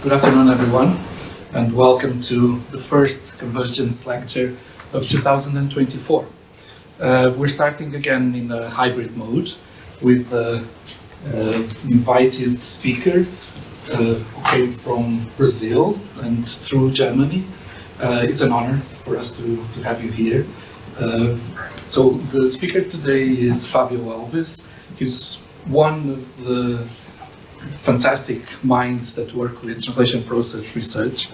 Good afternoon, everyone, and welcome to the first Convergence lecture of 2024. We're starting again in a hybrid mode with an invited speaker who came from Brazil and through Germany. It's an honor for us to have you here. So the speaker today is Fabio Alves. He's one of the fantastic minds that work with translation process research.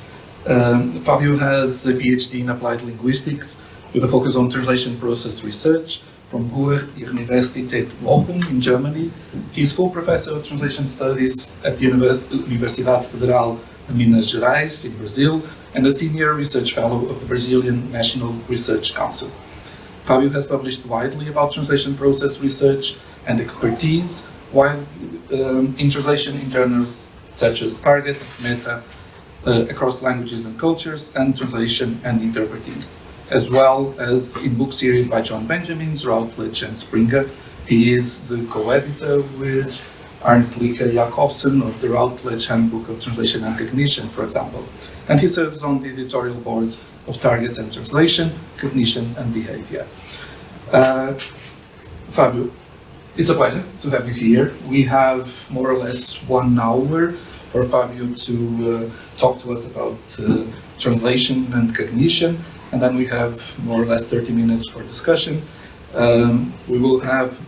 Fabio has a PhD in applied linguistics with a focus on translation process research from Universität Bochum in Germany. He's full professor of translation studies at the Universidade Federal de Minas Gerais in Brazil and a senior research fellow of the Brazilian National Research Council. Fabio has published widely about translation process research and expertise, while in translation in journals such as Target, Meta, Across Languages and Cultures, and Translation and Interpreting, as well as in book series by John Benjamin, Routledge and Springer. He is the co-editor with Alves Jakobsen of the Routledge Handbook of Translation and Cognition, for example. And he serves on the editorial board of Target and Translation, Cognition and Behavior. Fabio, it's a pleasure to have you here. We have more or less 1 hour for Fabio to talk to us about translation and cognition, and then we have more or less 30 minutes for discussion. We will have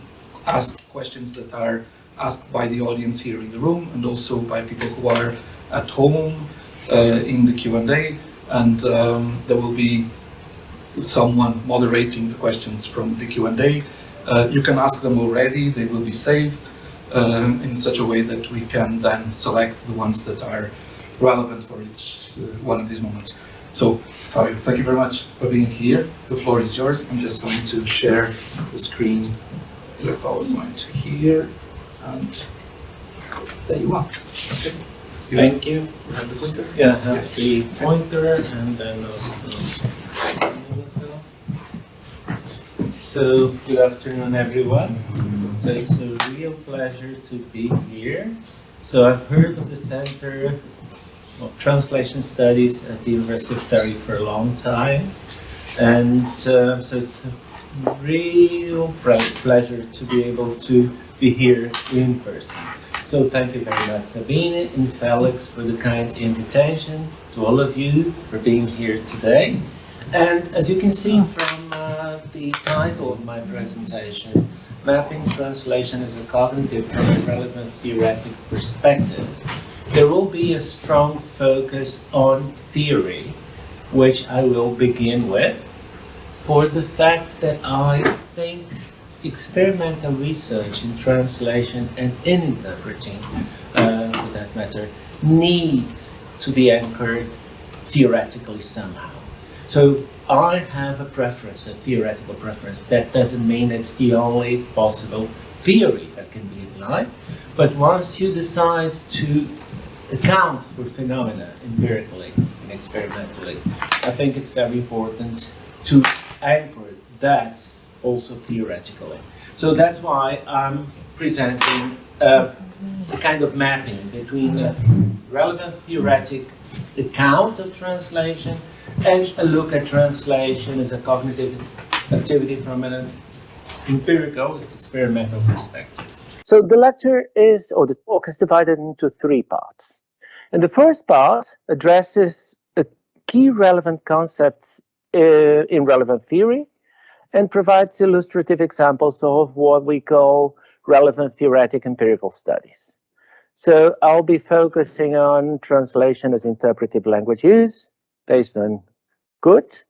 asked questions that are asked by the audience here in the room and also by people who are at home in the Q&A, and there will be someone moderating the questions from the Q&A. You can ask them already, they will be saved in such a way that we can then select the ones that are relevant for each one of these moments. So, Fabio, thank you very much for being here. The floor is yours. I'm just going to share the screen, your PowerPoint here, and there you are. Okay. Thank you. You have the clicker? Yeah, I have the pointer and then also. So, good afternoon, everyone. So, it's a real pleasure to be here. So, I've heard of the Center of Translation Studies at the University of Surrey for a long time. And so, it's a real pleasure to be able to be here in person. So, thank you very much, Sabine and Felix, for the kind invitation, to all of you for being here today. And as you can see from the title of my presentation, Mapping Translation as a Cognitive from a Relevant Theoretic Perspective, there will be a strong focus on theory, which I will begin with, for the fact that I think experimental research in translation and in interpreting, for that matter, needs to be anchored theoretically somehow. So I have a preference, a theoretical preference. That doesn't mean it's the only possible theory that can be applied. But once you decide to account for phenomena empirically and experimentally, I think it's very important to anchor that also theoretically. So that's why I'm presenting a kind of mapping between a relevant theoretic account of translation and a look at translation as a cognitive activity from an empirical, experimental perspective. So the lecture is, or the talk is divided into 3 parts. And the first part addresses key relevant concepts in relevant theory and provides illustrative examples of what we call relevant theoretic empirical studies. So I'll be focusing on translation as interpretive language use based on Gutt,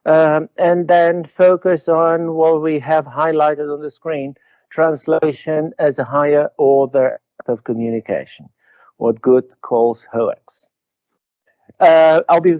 and then focus on what we have highlighted on the screen, translation as a higher order of communication, what Gutt calls HOEX. I'll be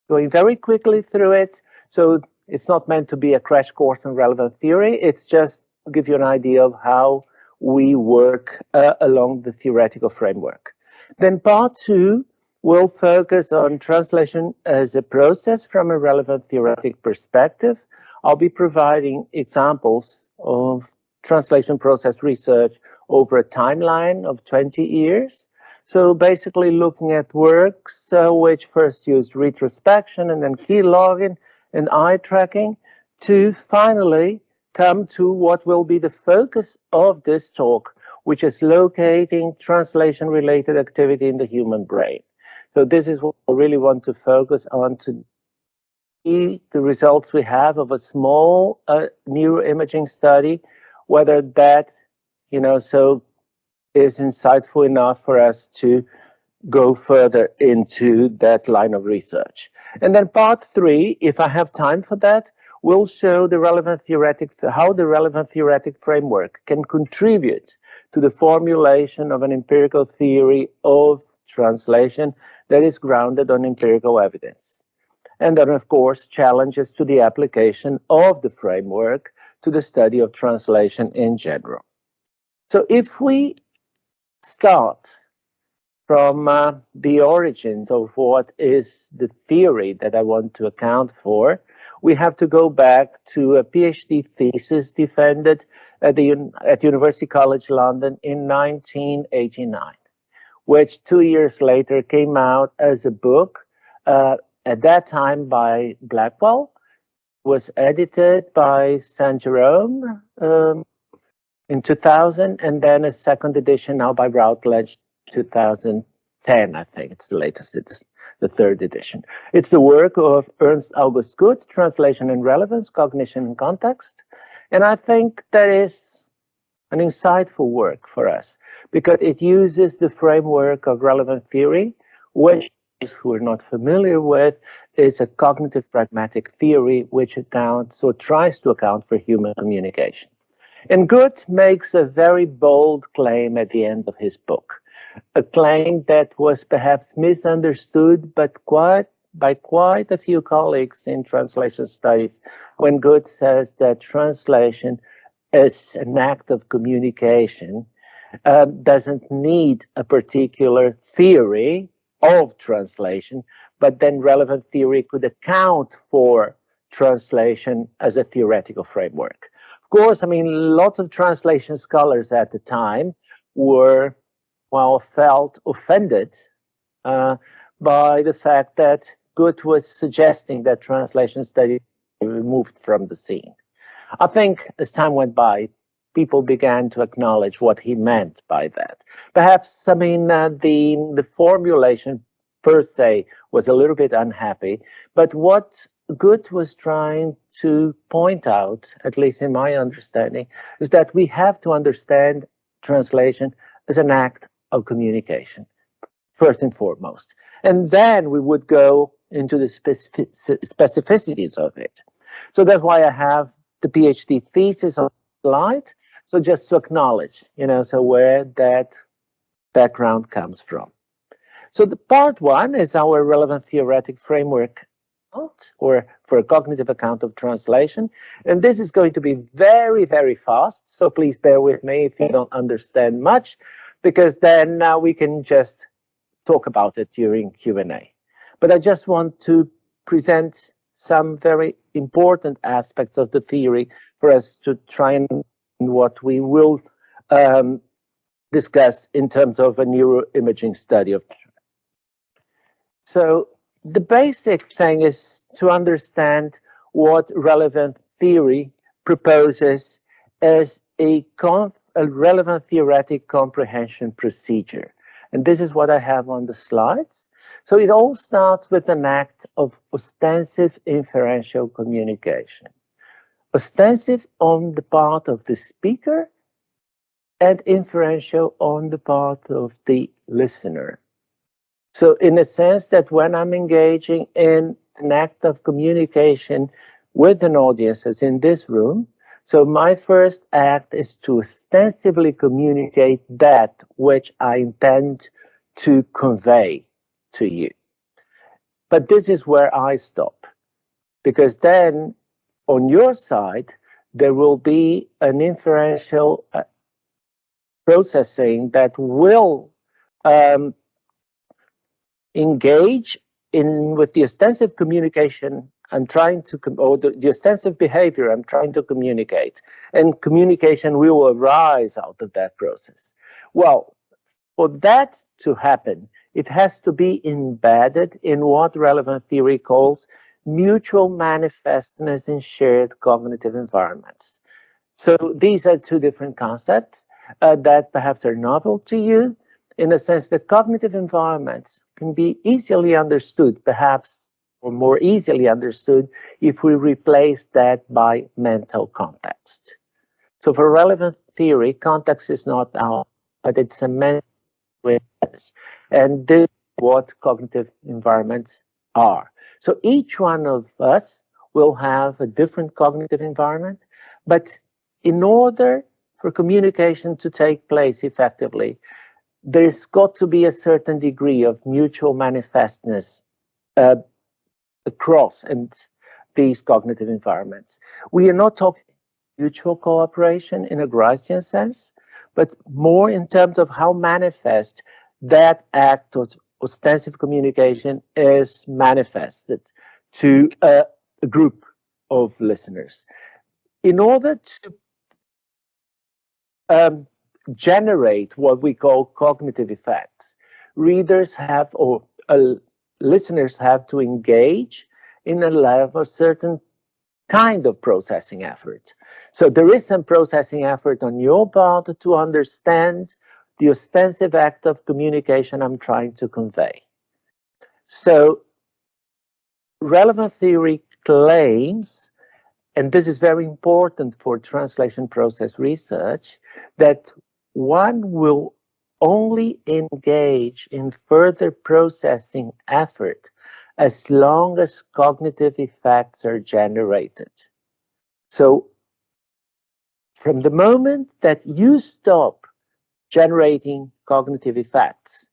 going very quickly through it, so it's not meant to be a crash course in relevant theory, it's just to give you an idea of how we work along the theoretical framework. Then part 2 will focus on translation as a process from a relevant theoretic perspective. I'll be providing examples of translation process research over a timeline of 20 years. So basically looking at works which first used retrospection and then keylogging and eye tracking to finally come to what will be the focus of this talk, which is locating translation-related activity in the human brain. So this is what I really want to focus on to see the results we have of a small neuroimaging study, whether that, so is insightful enough for us to go further into that line of research. And then part 3, if I have time for that, will show the how the relevant theoretic framework can contribute to the formulation of an empirical theory of translation that is grounded on empirical evidence. And then, of course, challenges to the application of the framework to the study of translation in general. So if we start from the origins of what is the theory that I want to account for, we have to go back to a PhD thesis defended at University College London in 1989, which 2 years later came out as a book, at that time by Blackwell, was edited by St. Jerome in 2000, and then a second edition now by Routledge 2010, I think it's the latest, it's the third edition. It's the work of Ernst August Gutt, Translation and Relevance, Cognition and Context. And I think that is an insightful work for us because it uses the framework of relevant theory, which, if we're not familiar with, is a cognitive pragmatic theory which accounts or tries to account for human communication. And Gutt makes a very bold claim at the end of his book, a claim that was perhaps misunderstood by quite a few colleagues in translation studies, when Gutt says that translation is an act of communication, doesn't need a particular theory of translation, but then relevant theory could account for translation as a theoretical framework. Of course, I mean, lots of translation scholars at the time were, felt offended by the fact that Gutt was suggesting that translation studies be removed from the scene. I think as time went by, people began to acknowledge what he meant by that. Perhaps, I mean, the formulation per se was a little bit unhappy, but what Gutt was trying to point out, at least in my understanding, is that we have to understand translation as an act of communication, first and foremost. And then we would go into the specificities of it. So that's why I have the PhD thesis on the slide. So just to acknowledge, so where that background comes from. So the part 1 is our relevant theoretic framework, or for a cognitive account of translation. And this is going to be very, very fast. So please bear with me if you don't understand much, because then we can just talk about it during Q&A. But I just want to present some very important aspects of the theory for us to try and what we will discuss in terms of a neuroimaging study of. So the basic thing is to understand what relevant theory proposes as a relevant theoretic comprehension procedure. And this is what I have on the slides. So it all starts with an act of ostensive inferential communication. Ostensive on the part of the speaker and inferential on the part of the listener. So in a sense that when I'm engaging in an act of communication with an audience, as in this room, so my first act is to ostensibly communicate that which I intend to convey to you. But this is where I stop, because then on your side, there will be an inferential processing that will engage with the ostensive communication I'm trying to, or the ostensive behavior I'm trying to communicate, and communication will arise out of that process. Well, For that to happen, it has to be embedded in what relevant theory calls mutual manifestness in shared cognitive environments. So these are two different concepts that perhaps are novel to you, in a sense that cognitive environments can be easily understood, perhaps, or more easily understood, if we replace that by mental context. So for relevant theory, context is not our, but it's a mental awareness. And this is what cognitive environments are. So each one of us will have a different cognitive environment, but in order for communication to take place effectively, there's got to be a certain degree of mutual manifestness across and these cognitive environments. We are not talking mutual cooperation in a Gricean sense, but more in terms of how manifest that act of ostensive communication is manifested to a group of listeners. In order to generate what we call cognitive effects, readers have, or listeners have to engage in a certain kind of processing effort. So there is some processing effort on your part to understand the ostensive act of communication I'm trying to convey. So relevant theory claims, and this is very important for translation process research, that one will only engage in further processing effort as long as cognitive effects are generated. So from the moment that you stop generating cognitive effects,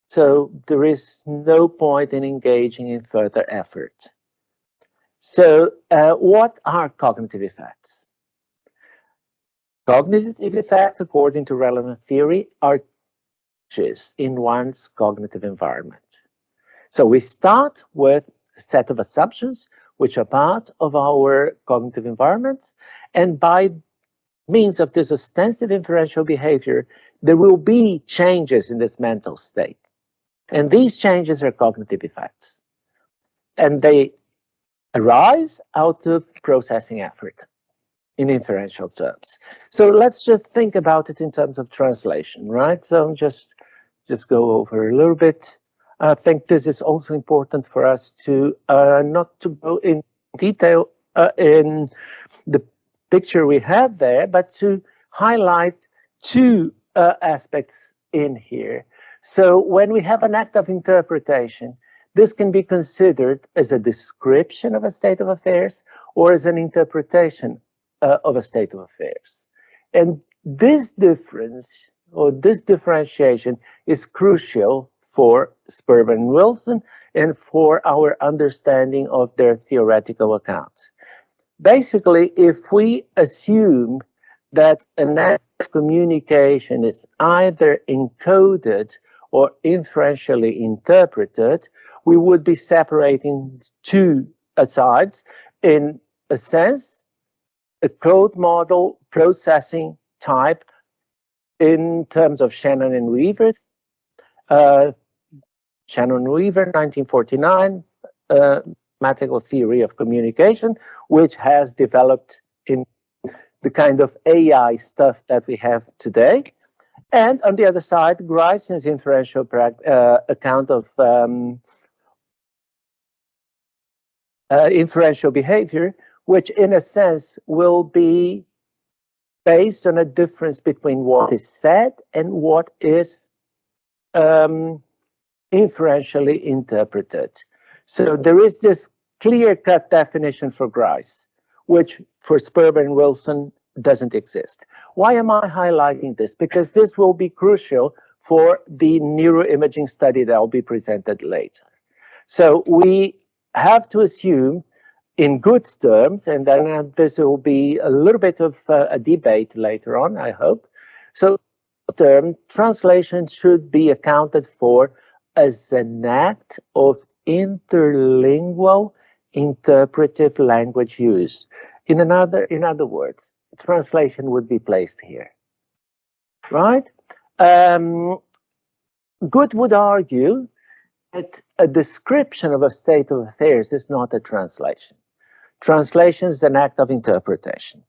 so there is no point in engaging in further effort. So what are cognitive effects? Cognitive effects, according to relevant theory, are changes in one's cognitive environment. So we start with a set of assumptions which are part of our cognitive environments, and by means of this ostensive inferential behavior, there will be changes in this mental state. And these changes are cognitive effects. And they arise out of processing effort in inferential terms. So let's just think about it in terms of translation, right? So just go over a little bit. I think this is also important for us to not to go in detail in the picture we have there, but to highlight two aspects in here. So when we have an act of interpretation, this can be considered as a description of a state of affairs or as an interpretation of a state of affairs. And this difference, or this differentiation, is crucial for Sperber and Wilson and for our understanding of their theoretical account. Basically, if we assume that an act of communication is either encoded or inferentially interpreted, we would be separating two sides. In a sense, a code model processing type in terms of Shannon and Weaver. Shannon Weaver, 1949, mathematical theory of communication, which has developed in the kind of AI stuff that we have today. And on the other side, Grice's inferential account of inferential behavior, which in a sense will be based on a difference between what is said and what is inferentially interpreted. So there is this clear-cut definition for Grice, which for Sperber and Wilson doesn't exist. Why am I highlighting this? Because this will be crucial for the neuroimaging study that will be presented later. So we have to assume in Gutt's terms, and then this will be a little bit of a debate later on, I hope. So term translation should be accounted for as an act of interlingual interpretive language use. In other words, translation would be placed here, right? Gutt would argue that a description of a state of affairs is not a translation. Translation is an act of interpretation.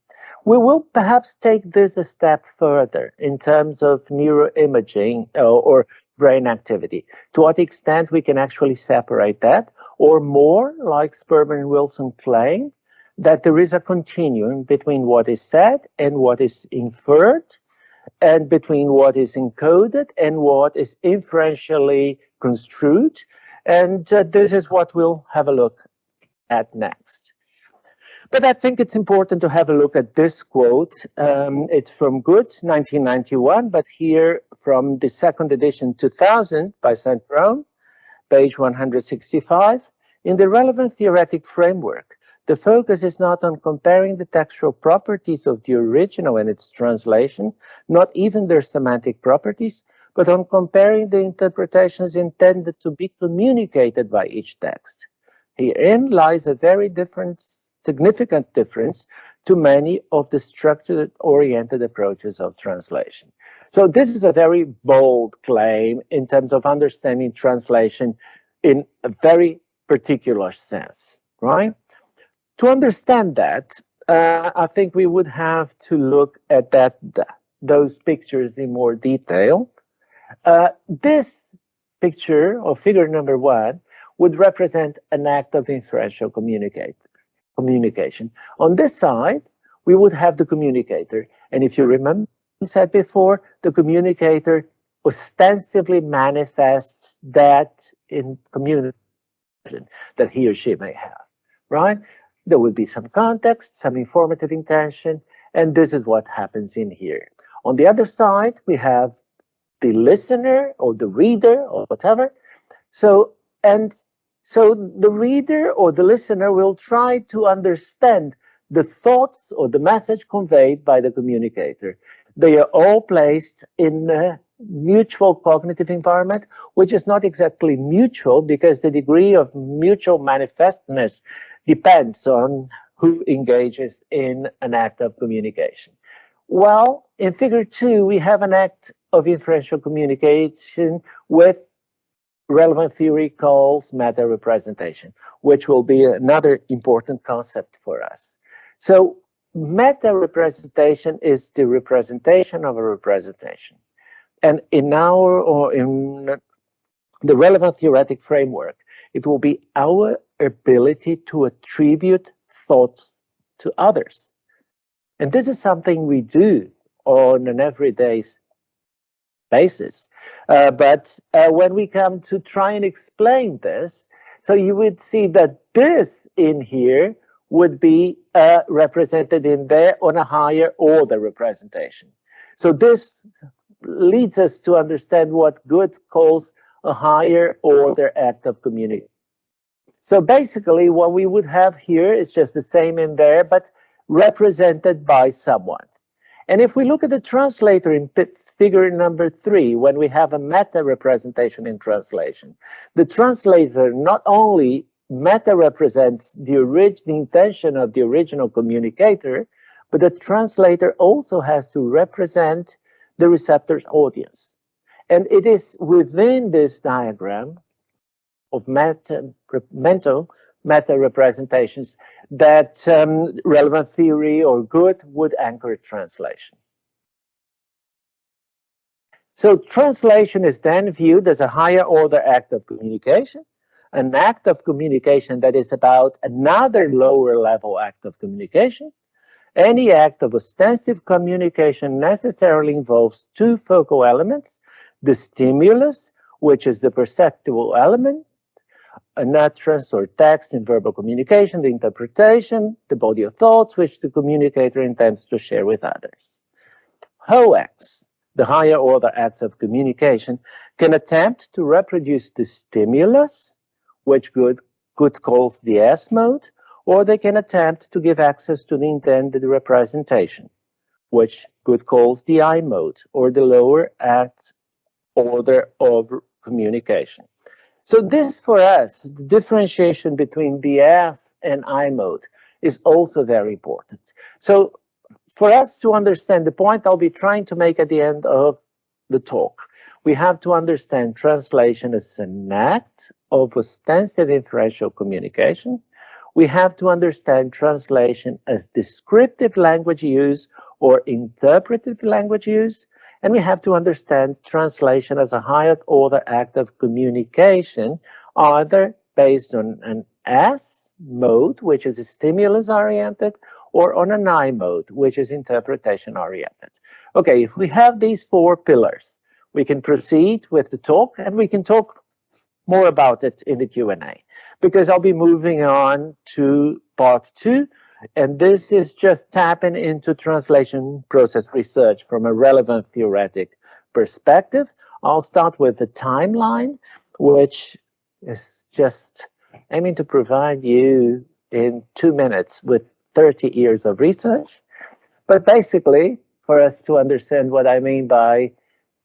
We will perhaps take this a step further in terms of neuroimaging or brain activity. To what extent we can actually separate that, or more, like Sperber and Wilson claim, that there is a continuum between what is said and what is inferred, and between what is encoded and what is inferentially construed. And this is what we'll have a look at next. But I think it's important to have a look at this quote. It's from Gutt, 1991, but here from the second edition, 2000, by St. Rome, page 165. In the relevant theoretic framework, the focus is not on comparing the textual properties of the original and its translation, not even their semantic properties, but on comparing the interpretations intended to be communicated by each text. Herein lies a very significant difference to many of the structure-oriented approaches of translation. So this is a very bold claim in terms of understanding translation in a very particular sense, right? To understand that, I think we would have to look at those pictures in more detail. This picture, or figure number 1, would represent an act of inferential communication. On this side, we would have the communicator. And if you remember, I said before, the communicator ostensibly manifests that in communication that he or she may have, right? There will be some context, some informative intention, and this is what happens in here. On the other side, we have the listener or the reader or whatever. So the reader or the listener will try to understand the thoughts or the message conveyed by the communicator. They are all placed in a mutual cognitive environment, which is not exactly mutual because the degree of mutual manifestness depends on who engages in an act of communication. Well, in figure 2, we have an act of inferential communication with relevant theory calls meta representation, which will be another important concept for us. So meta representation is the representation of a representation. And in the relevant theoretic framework, it will be our ability to attribute thoughts to others. And this is something we do on an everyday basis. But when we come to try and explain this, so you would see that this in here would be represented in there on a higher order representation. So this leads us to understand what Gutt calls a higher order act of communication. So basically what we would have here is just the same in there, but represented by someone. And if we look at the translator in figure number 3, when we have a meta representation in translation, the translator not only meta represents the intention of the original communicator, but the translator also has to represent the receptor's audience. And it is within this diagram of mental meta representations that relevant theory or Gutt would anchor translation. So translation is then viewed as a higher order act of communication, an act of communication that is about another lower level act of communication. Any act of ostensive communication necessarily involves two focal elements: the stimulus, which is the perceptual element, an utterance or text in verbal communication, the interpretation, the body of thoughts, which the communicator intends to share with others. HOACs, the higher order acts of communication, can attempt to reproduce the stimulus, which Gutt calls the S mode, or they can attempt to give access to the intended representation, which Gutt calls the I mode, or the lower act order of communication. So this, for us, the differentiation between the S and I mode is also very important. So for us to understand the point I'll be trying to make at the end of the talk, We have to understand translation as an act of ostensive inferential communication. We have to understand translation as descriptive language use or interpretive language use. And we have to understand translation as a higher order act of communication, either based on an S mode, which is stimulus oriented, or on an I mode, which is interpretation oriented. Okay, if we have these four pillars, we can proceed with the talk, and we can talk more about it in the Q&A, because I'll be moving on to part 2, and this is just tapping into translation process research from a relevant theoretic perspective. I'll start with the timeline, which is just aiming to provide you in 2 minutes with 30 years of research. But basically, for us to understand what I mean by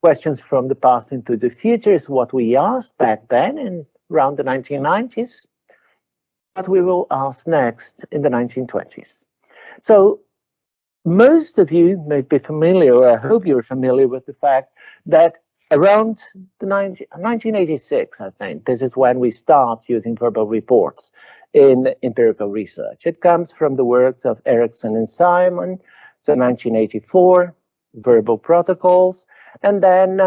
questions from the past into the future is what we asked back then in around the 1990s, what we will ask next in the 1920s. So most of you may be familiar, or I hope you're familiar with the fact that around the 1986, I think, this is when we start using verbal reports in empirical research. It comes from the works of Erickson and Simon, so 1984, verbal protocols, and then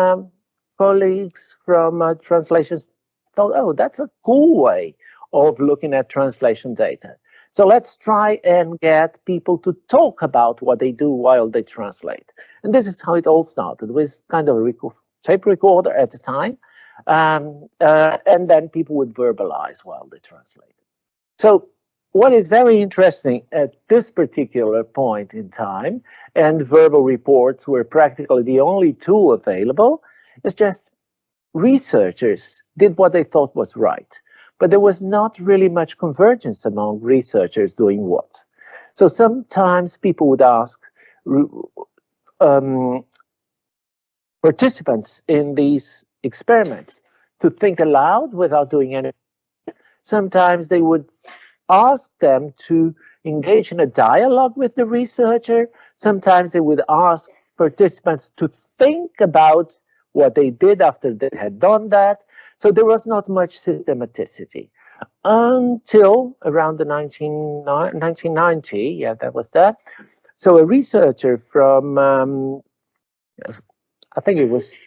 colleagues from translations thought, oh, that's a cool way of looking at translation data. So let's try and get people to talk about what they do while they translate. And this is how it all started, with kind of a tape recorder at the time, and then people would verbalize while they translate. So what is very interesting at this particular point in time, and verbal reports were practically the only tool available, is just researchers did what they thought was right. But there was not really much convergence among researchers doing what. So sometimes people would ask participants in these experiments to think aloud without doing anything. Sometimes they would ask them to engage in a dialogue with the researcher. Sometimes they would ask participants to think about what they did after they had done that. So there was not much systematicity until around the 1990. Yeah, that was that. So a researcher from, I think it was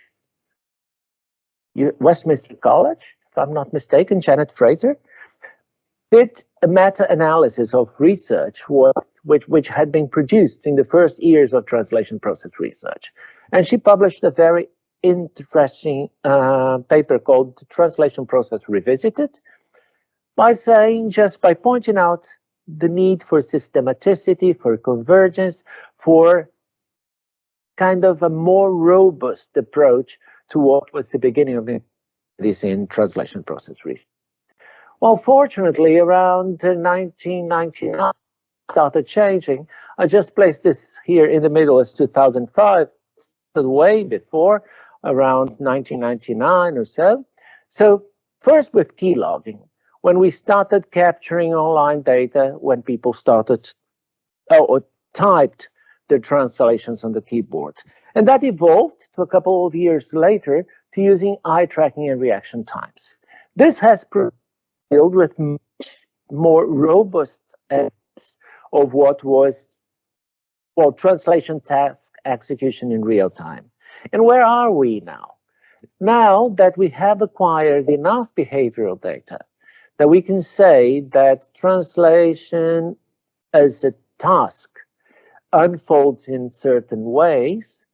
Westminster College, if I'm not mistaken, Janet Fraser, did a meta-analysis of research which had been produced in the first years of translation process research. And she published a very interesting paper called Translation Process Revisited, by pointing out the need for systematicity, for convergence, for kind of a more robust approach to what was the beginning of this in translation process research. Well, fortunately, around 1999, started changing. I just placed this here in the middle as 2005, the way before, around 1999 or so. So first with keylogging, when we started capturing online data, when people started or typed their translations on the keyboard. And that evolved to a couple of years later to using eye tracking and reaction times. This has filled with much more robust of what was, well, translation task execution in real time. And where are we now? Now that we have acquired enough behavioral data, that we can say that translation as a task unfolds in certain ways,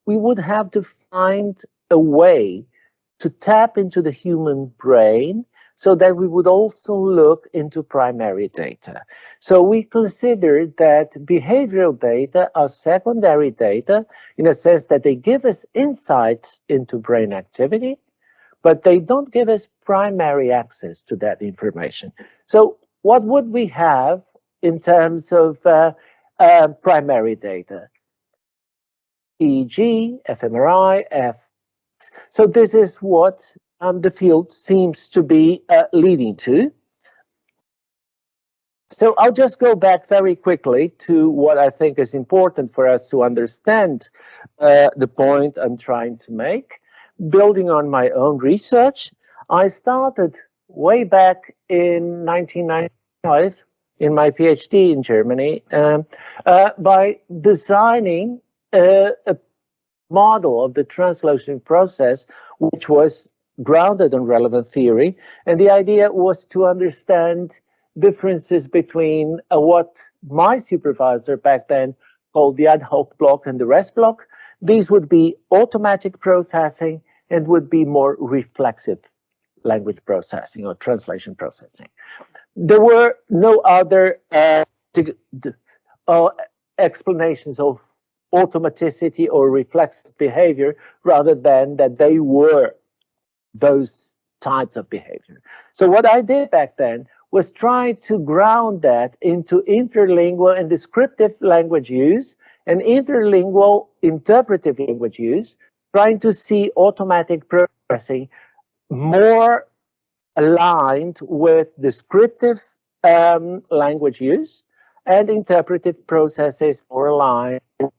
we would have to find a way to tap into the human brain so that we would also look into primary data. So we consider that behavioral data are secondary data in a sense that they give us insights into brain activity, but they don't give us primary access to that information. So what would we have in terms of primary data? EEG, fMRI, So this is what the field seems to be leading to. So I'll just go back very quickly to what I think is important for us to understand the point I'm trying to make. building on my own research, I started way back in 1995 in my PhD in Germany by designing a model of the translation process, which was grounded in relevant theory. And the idea was to understand differences between what my supervisor back then called the ad hoc block and the rest block. These would be automatic processing and would be more reflexive language processing or translation processing. There were no other explanations of automaticity or reflexive behavior rather than that they were those types of behavior. So what I did back then was try to ground that into interlingual and descriptive language use and interlingual interpretive language use, trying to see automatic processing more aligned with descriptive language use and interpretive processes more aligned with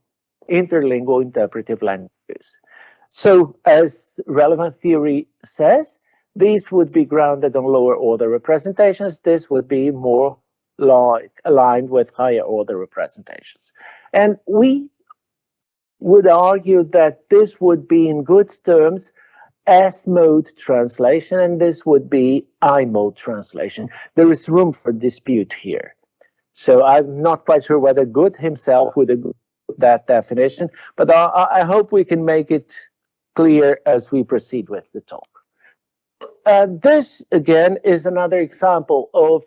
interlingual interpretive language use. So as relevant theory says, these would be grounded on lower order representations. This would be more aligned with higher order representations. And we would argue that this would be in good terms S-mode translation, and this would be I-mode translation. There is room for dispute here. So I'm not quite sure whether Gutt himself would agree with that definition, but I hope we can make it clear as we proceed with the talk. This, again, is another example of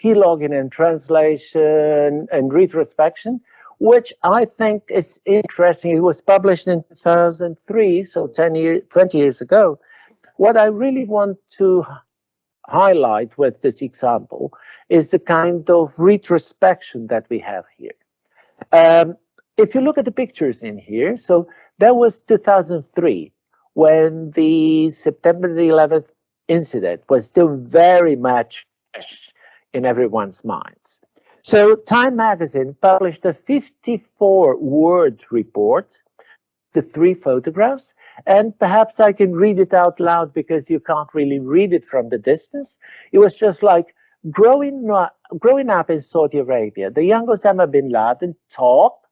keylogging and translation and retrospection, which I think is interesting. It was published in 2003, so 20 years ago. What I really want to highlight with this example is the kind of retrospection that we have here. If you look at the pictures in here, so that was 2003, when the September the 11th incident was still very much in everyone's minds. So Time magazine published a 54-word report, the 3 photographs, and perhaps I can read it out loud because you can't really read it from the distance. It was just like, growing up in Saudi Arabia, the young Osama bin Laden top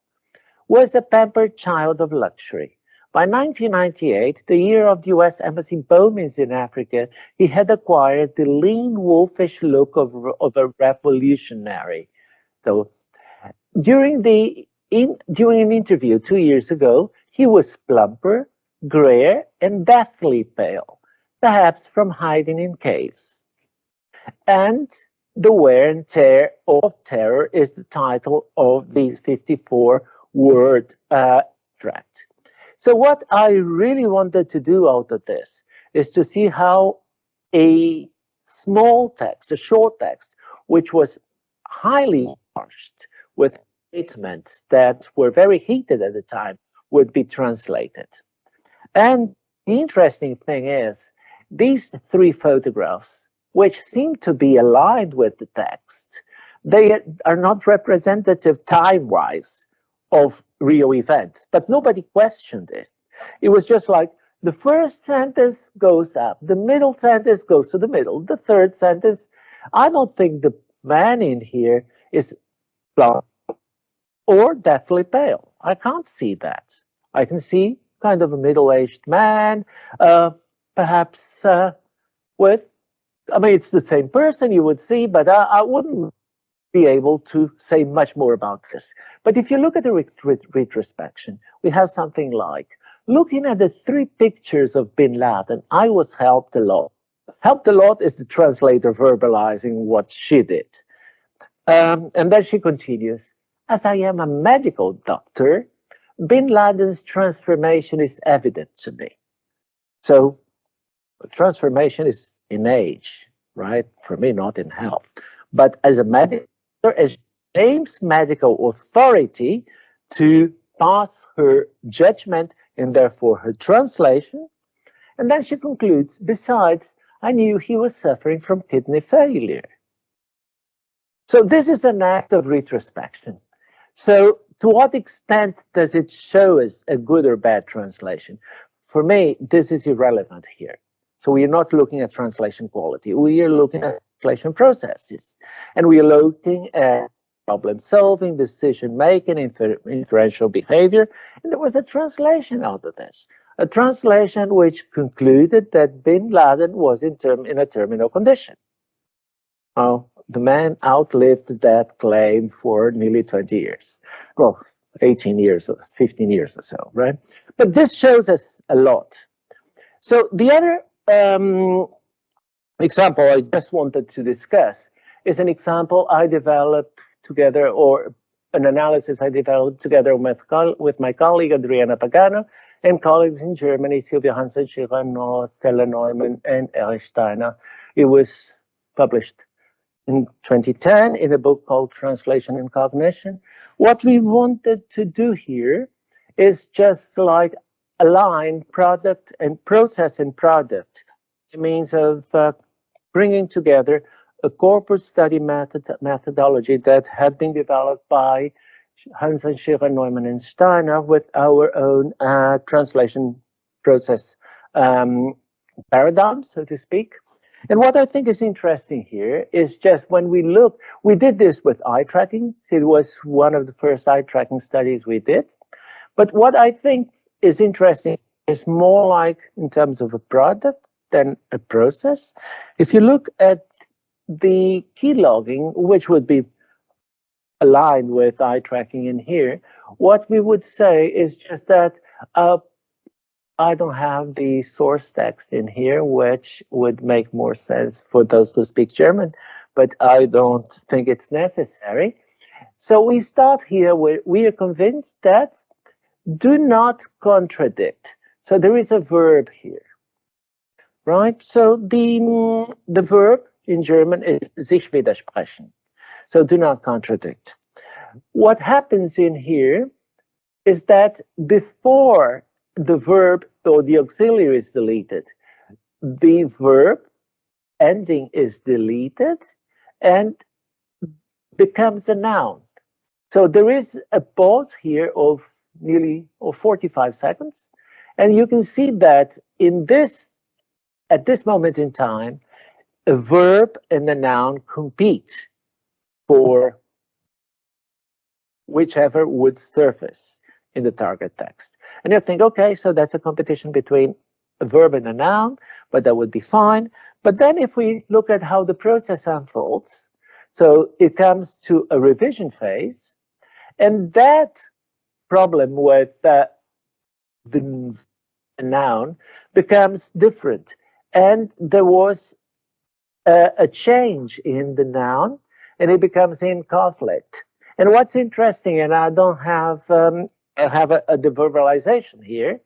was a pampered child of luxury. By 1998, the year of the US embassy bombings in Africa, he had acquired the lean, wolfish look of a revolutionary. So, during an interview 2 years ago, he was plumper, grayer, and deathly pale, perhaps from hiding in caves. And The Wear and Tear of Terror is the title of the 54-word tract. So what I really wanted to do out of this is to see how a small text, a short text, which was highly charged with statements that were very heated at the time, would be translated. And the interesting thing is, these 3 photographs, which seem to be aligned with the text, they are not representative time-wise of real events, but nobody questioned it. It was just like, the first sentence goes up, the middle sentence goes to the middle, the third sentence, I don't think the man in here is blonde or deathly pale. I can't see that. I can see kind of a middle-aged man, perhaps with, I mean, it's the same person you would see, but I wouldn't be able to say much more about this. But if you look at the retrospection, we have something like, looking at the 3 pictures of bin Laden, I was helped a lot. Helped a lot is the translator verbalizing what she did. And then she continues, as I am a medical doctor, bin Laden's transformation is evident to me. So transformation is in age, right? For me, not in health. But as a medical, as James' medical authority to pass her judgment and therefore her translation. And then she concludes, besides, I knew he was suffering from kidney failure. So this is an act of retrospection. So to what extent does it show us a good or bad translation? for me, this is irrelevant here. So we are not looking at translation quality. We are looking at translation processes. And we are looking at problem solving, decision making, inferential behavior. And there was a translation out of this. A translation which concluded that bin Laden was in a terminal condition. The man outlived that claim for nearly 20 years. Well, 18 years or 15 years or so, right? But this shows us a lot. So the other example I just wanted to discuss is an example I developed together, or an analysis I developed together with my colleague Adriana Pagano and colleagues in Germany, Silvia Hansen-Schirano, Stella Neumann, and Erich Steiner. It was published in 2010 in a book called Translation and Cognition. What we wanted to do here is just like align product and process and product. It means of bringing together a corpus study methodology that had been developed by Hansen, Schirrer, Neumann, and Steiner with our own translation process paradigm, so to speak. And what I think is interesting here is just when we look, we did this with eye tracking. It was one of the first eye tracking studies we did. But what I think is interesting is more like in terms of a product than a process. If you look at the keylogging, which would be aligned with eye tracking in here, what we would say is just that I don't have the source text in here, which would make more sense for those who speak German, but I don't think it's necessary. So we start here where we are convinced that do not contradict. So there is a verb here, right? So the verb in German is sich widersprechen. So do not contradict. What happens in here is that before the verb or the auxiliary is deleted, the verb ending is deleted and becomes a noun. So there is a pause here of nearly 45 seconds. And you can see that at this moment in time, a verb and a noun compete for whichever would surface in the target text. And you think, okay, so that's a competition between a verb and a noun, but that would be fine. But then if we look at how the process unfolds, so it comes to a revision phase, and that problem with the noun becomes different. And there was a change in the noun, and it becomes in conflict. And what's interesting, and I don't have I have a deverbalization here.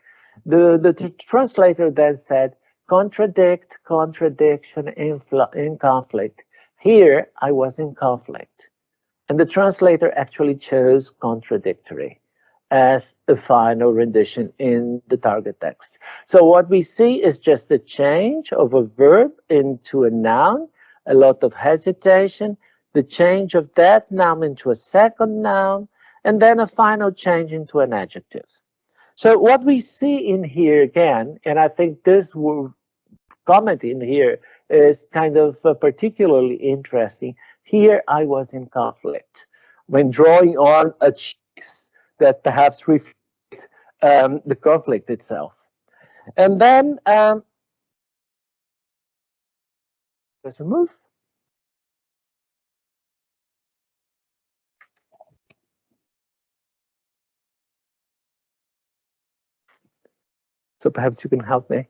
The translator then said contradict, contradiction, in conflict. Here I was in conflict, and the translator actually chose contradictory as a final rendition in the target text. So what we see is just a change of a verb into a noun, a lot of hesitation, the change of that noun into a second noun, and then a final change into an adjective. So what we see in here again, and I think this comment in here is kind of particularly interesting. Here I was in conflict when drawing on a cheese that perhaps reflect the conflict itself. And then there's a move. So perhaps you can help me.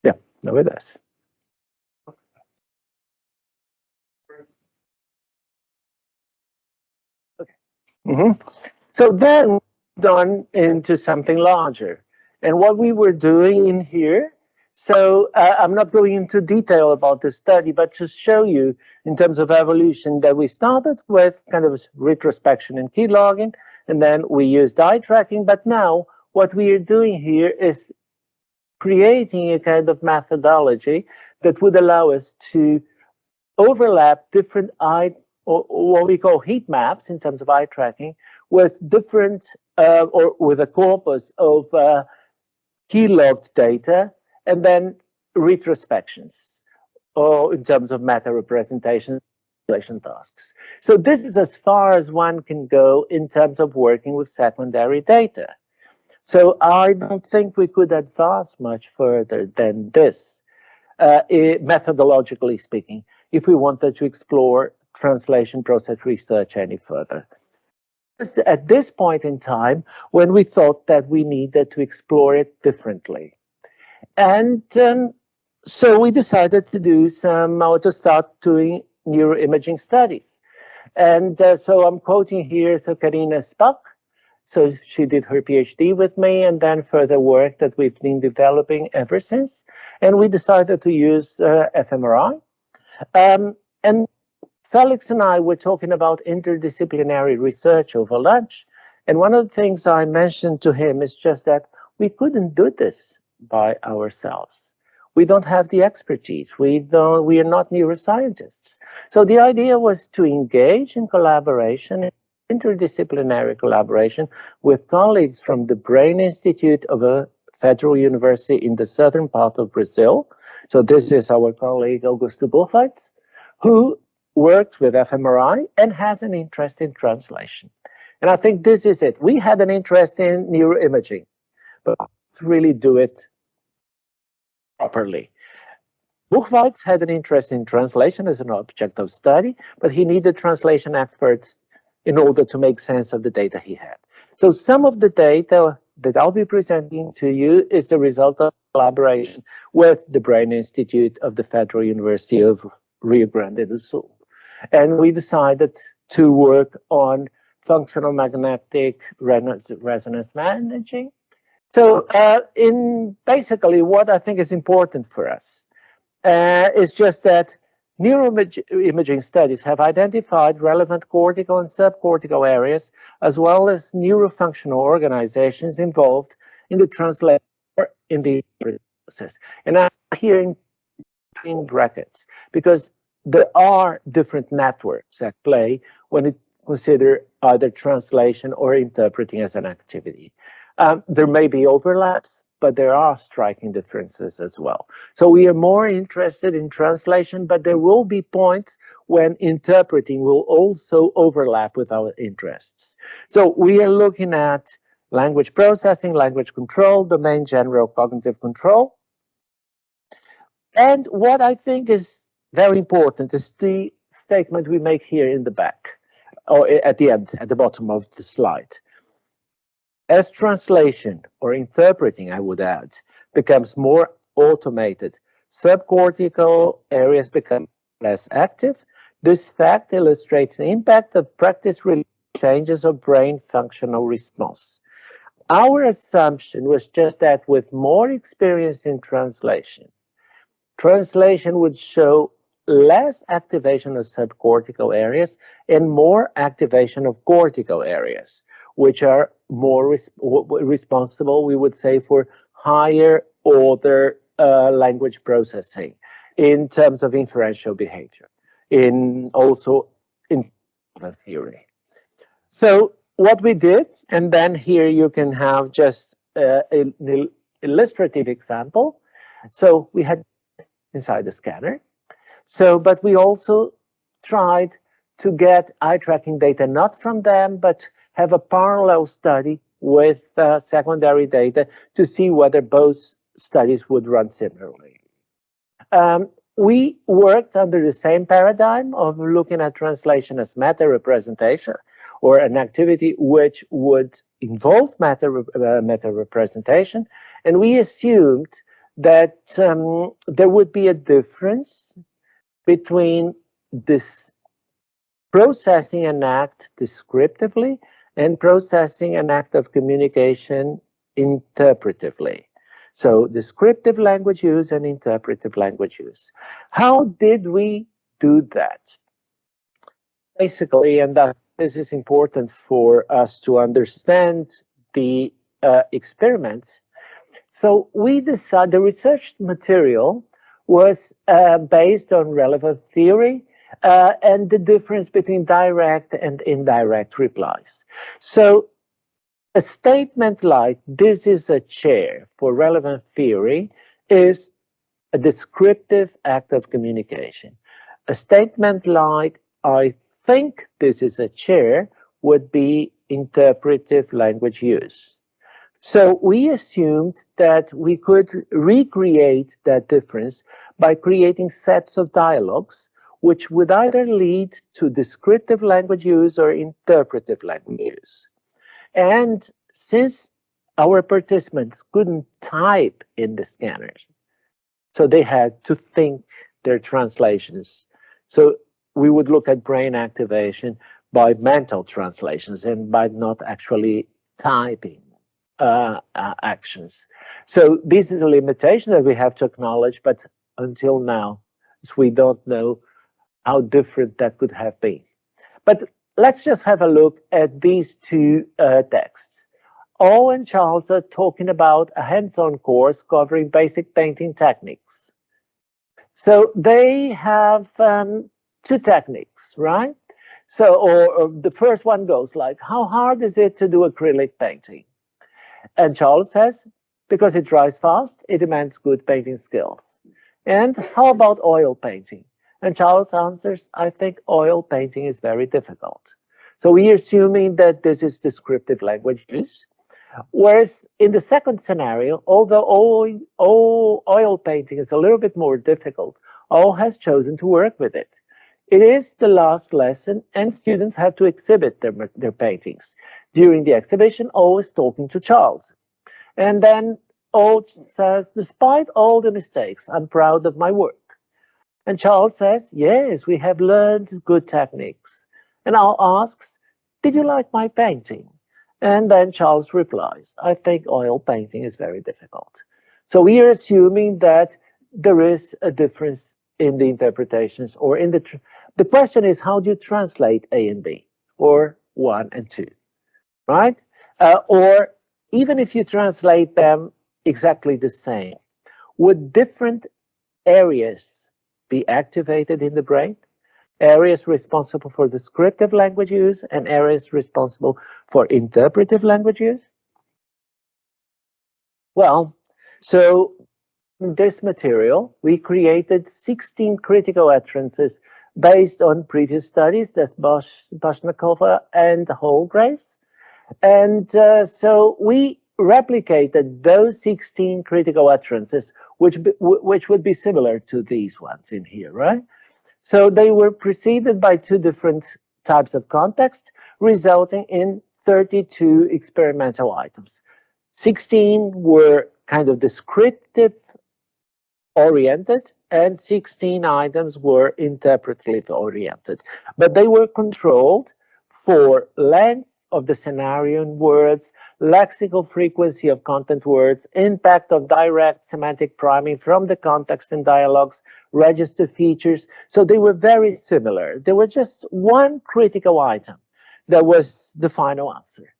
Yeah, no, it is. Okay. So then done into something larger. And what we were doing in here, So I'm not going into detail about the study, but to show you in terms of evolution that we started with kind of retrospection and keylogging, and then we used eye tracking. But now what we are doing here is creating a kind of methodology that would allow us to overlap different eye, or what we call heat maps in terms of eye tracking, with different, or with a corpus of keylogged data, and then retrospections, or in terms of meta representation tasks. So this is as far as one can go in terms of working with secondary data. So I don't think we could advance much further than this, methodologically speaking, if we wanted to explore translation process research any further. At this point in time, when we thought that we needed to explore it differently. And so we decided to do to start doing neuroimaging studies. And so I'm quoting here Karina Spock. So she did her PhD with me, and then further work that we've been developing ever since. And we decided to use fMRI. And Felix and I were talking about interdisciplinary research over lunch. And one of the things I mentioned to him is just that we couldn't do this by ourselves. We don't have the expertise. We are not neuroscientists. So the idea was to engage in collaboration, interdisciplinary collaboration with colleagues from the Brain Institute of a federal university in the southern part of Brazil. So this is our colleague Augusto Bolfeitz, who works with fMRI and has an interest in translation. And I think this is it. We had an interest in neuroimaging, but to really do it properly. Buchwald's had an interest in translation as an object of study, but he needed translation experts in order to make sense of the data he had. So some of the data that I'll be presenting to you is the result of collaboration with the Brain Institute of the Federal University of Rio Grande do Sul. And we decided to work on functional magnetic resonance imaging. So in basically what I think is important for us is just that neuroimaging studies have identified relevant cortical and subcortical areas, as well as neurofunctional organizations involved in the translation or in the process. And I'm here in brackets because there are different networks at play when you consider either translation or interpreting as an activity. There may be overlaps, but there are striking differences as well. So we are more interested in translation, but there will be points when interpreting will also overlap with our interests. So we are looking at language processing, language control, domain general cognitive control. And what I think is very important is the statement we make here in the back, or at the end, at the bottom of the slide. As translation, or interpreting, I would add, becomes more automated, subcortical areas become less active. This fact illustrates the impact of practice-related changes of brain functional response. Our assumption was just that with more experience in translation, translation would show less activation of subcortical areas and more activation of cortical areas, which are more responsible, we would say, for higher order language processing in terms of inferential behavior, also in theory. So what we did, and then here you can have just an illustrative example. So we had inside the scanner. So, but we also tried to get eye tracking data not from them, but have a parallel study with secondary data to see whether both studies would run similarly. We worked under the same paradigm of looking at translation as meta representation, or an activity which would involve meta representation, and we assumed that there would be a difference between this processing an act descriptively and processing an act of communication interpretively. So descriptive language use and interpretive language use. How did we do that? Basically, and that this is important for us to understand the experiments. So we decided the research material was based on relevance theory and the difference between direct and indirect replies. So a statement like "this is a chair" for relevant theory is a descriptive act of communication. A statement like "I think this is a chair" would be interpretive language use. So we assumed that we could recreate that difference by creating sets of dialogues which would either lead to descriptive language use or interpretive language use. And since our participants couldn't type in the scanners, so they had to think their translations. So we would look at brain activation by mental translations and by not actually typing actions. So this is a limitation that we have to acknowledge, but until now, we don't know how different that could have been. But let's just have a look at these two texts. O and Charles are talking about a hands-on course covering basic painting techniques. So they have two techniques, right? So, or the first one goes like, how hard is it to do acrylic painting? And Charles says, because it dries fast, it demands good painting skills. And how about oil painting? And Charles answers, I think oil painting is very difficult. So we're assuming that this is descriptive language use. Whereas in the second scenario, although oil painting is a little bit more difficult, O has chosen to work with it. It is the last lesson, and students have to exhibit their paintings. During the exhibition, O is talking to Charles. And then O says, despite all the mistakes, I'm proud of my work. And Charles says, yes, we have learned good techniques. And O asks, did you like my painting? And then Charles replies, I think oil painting is very difficult. So we are assuming that there is a difference in the interpretations, or in the question is, how do you translate A and B, or 1 and 2, right? Or even if you translate them exactly the same, would different areas be activated in the brain? Areas responsible for descriptive language use and areas responsible for interpretive language use? Well, so in this material, we created 16 critical utterances based on previous studies, that's Bashnikova and Holgrace. And so we replicated those 16 critical utterances, which would be similar to these ones in here, right? So they were preceded by two different types of context, resulting in 32 experimental items. 16 were kind of descriptive oriented, and 16 items were interpretive oriented. But they were controlled for length of the scenario in words, lexical frequency of content words, impact of direct semantic priming from the context in dialogues, register features. So they were very similar. There was just one critical item that was the final answer.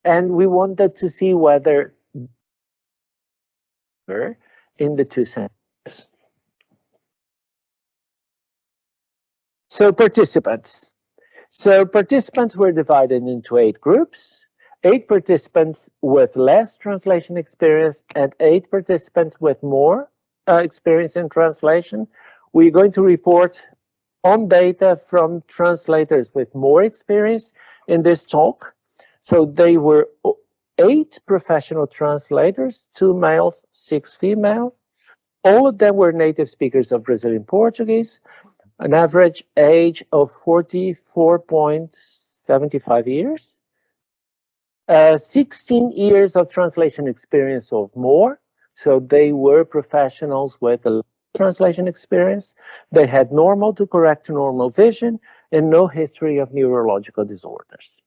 And we wanted to see whether in the two sentences. So participants. So participants were divided into 8 groups, 8 participants with less translation experience and 8 participants with more experience in translation. We're going to report on data from translators with more experience in this talk. So they were 8 professional translators, 2 males, 6 females. All of them were native speakers of Brazilian Portuguese, an average age of 44.75 years, 16 years of translation experience or more. So they were professionals with a translation experience. They had normal to correct to normal vision and no history of neurological disorders.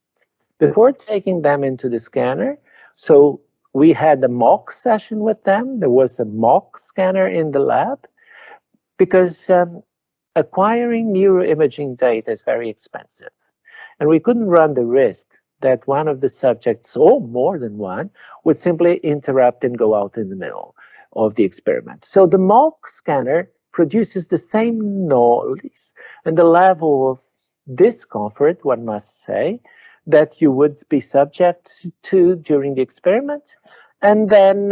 Before taking them into the scanner, so we had a mock session with them. There was a mock scanner in the lab because acquiring neuroimaging data is very expensive. And we couldn't run the risk that one of the subjects, or more than one, would simply interrupt and go out in the middle of the experiment. So the mock scanner produces the same noise and the level of discomfort, one must say, that you would be subject to during the experiment. And then,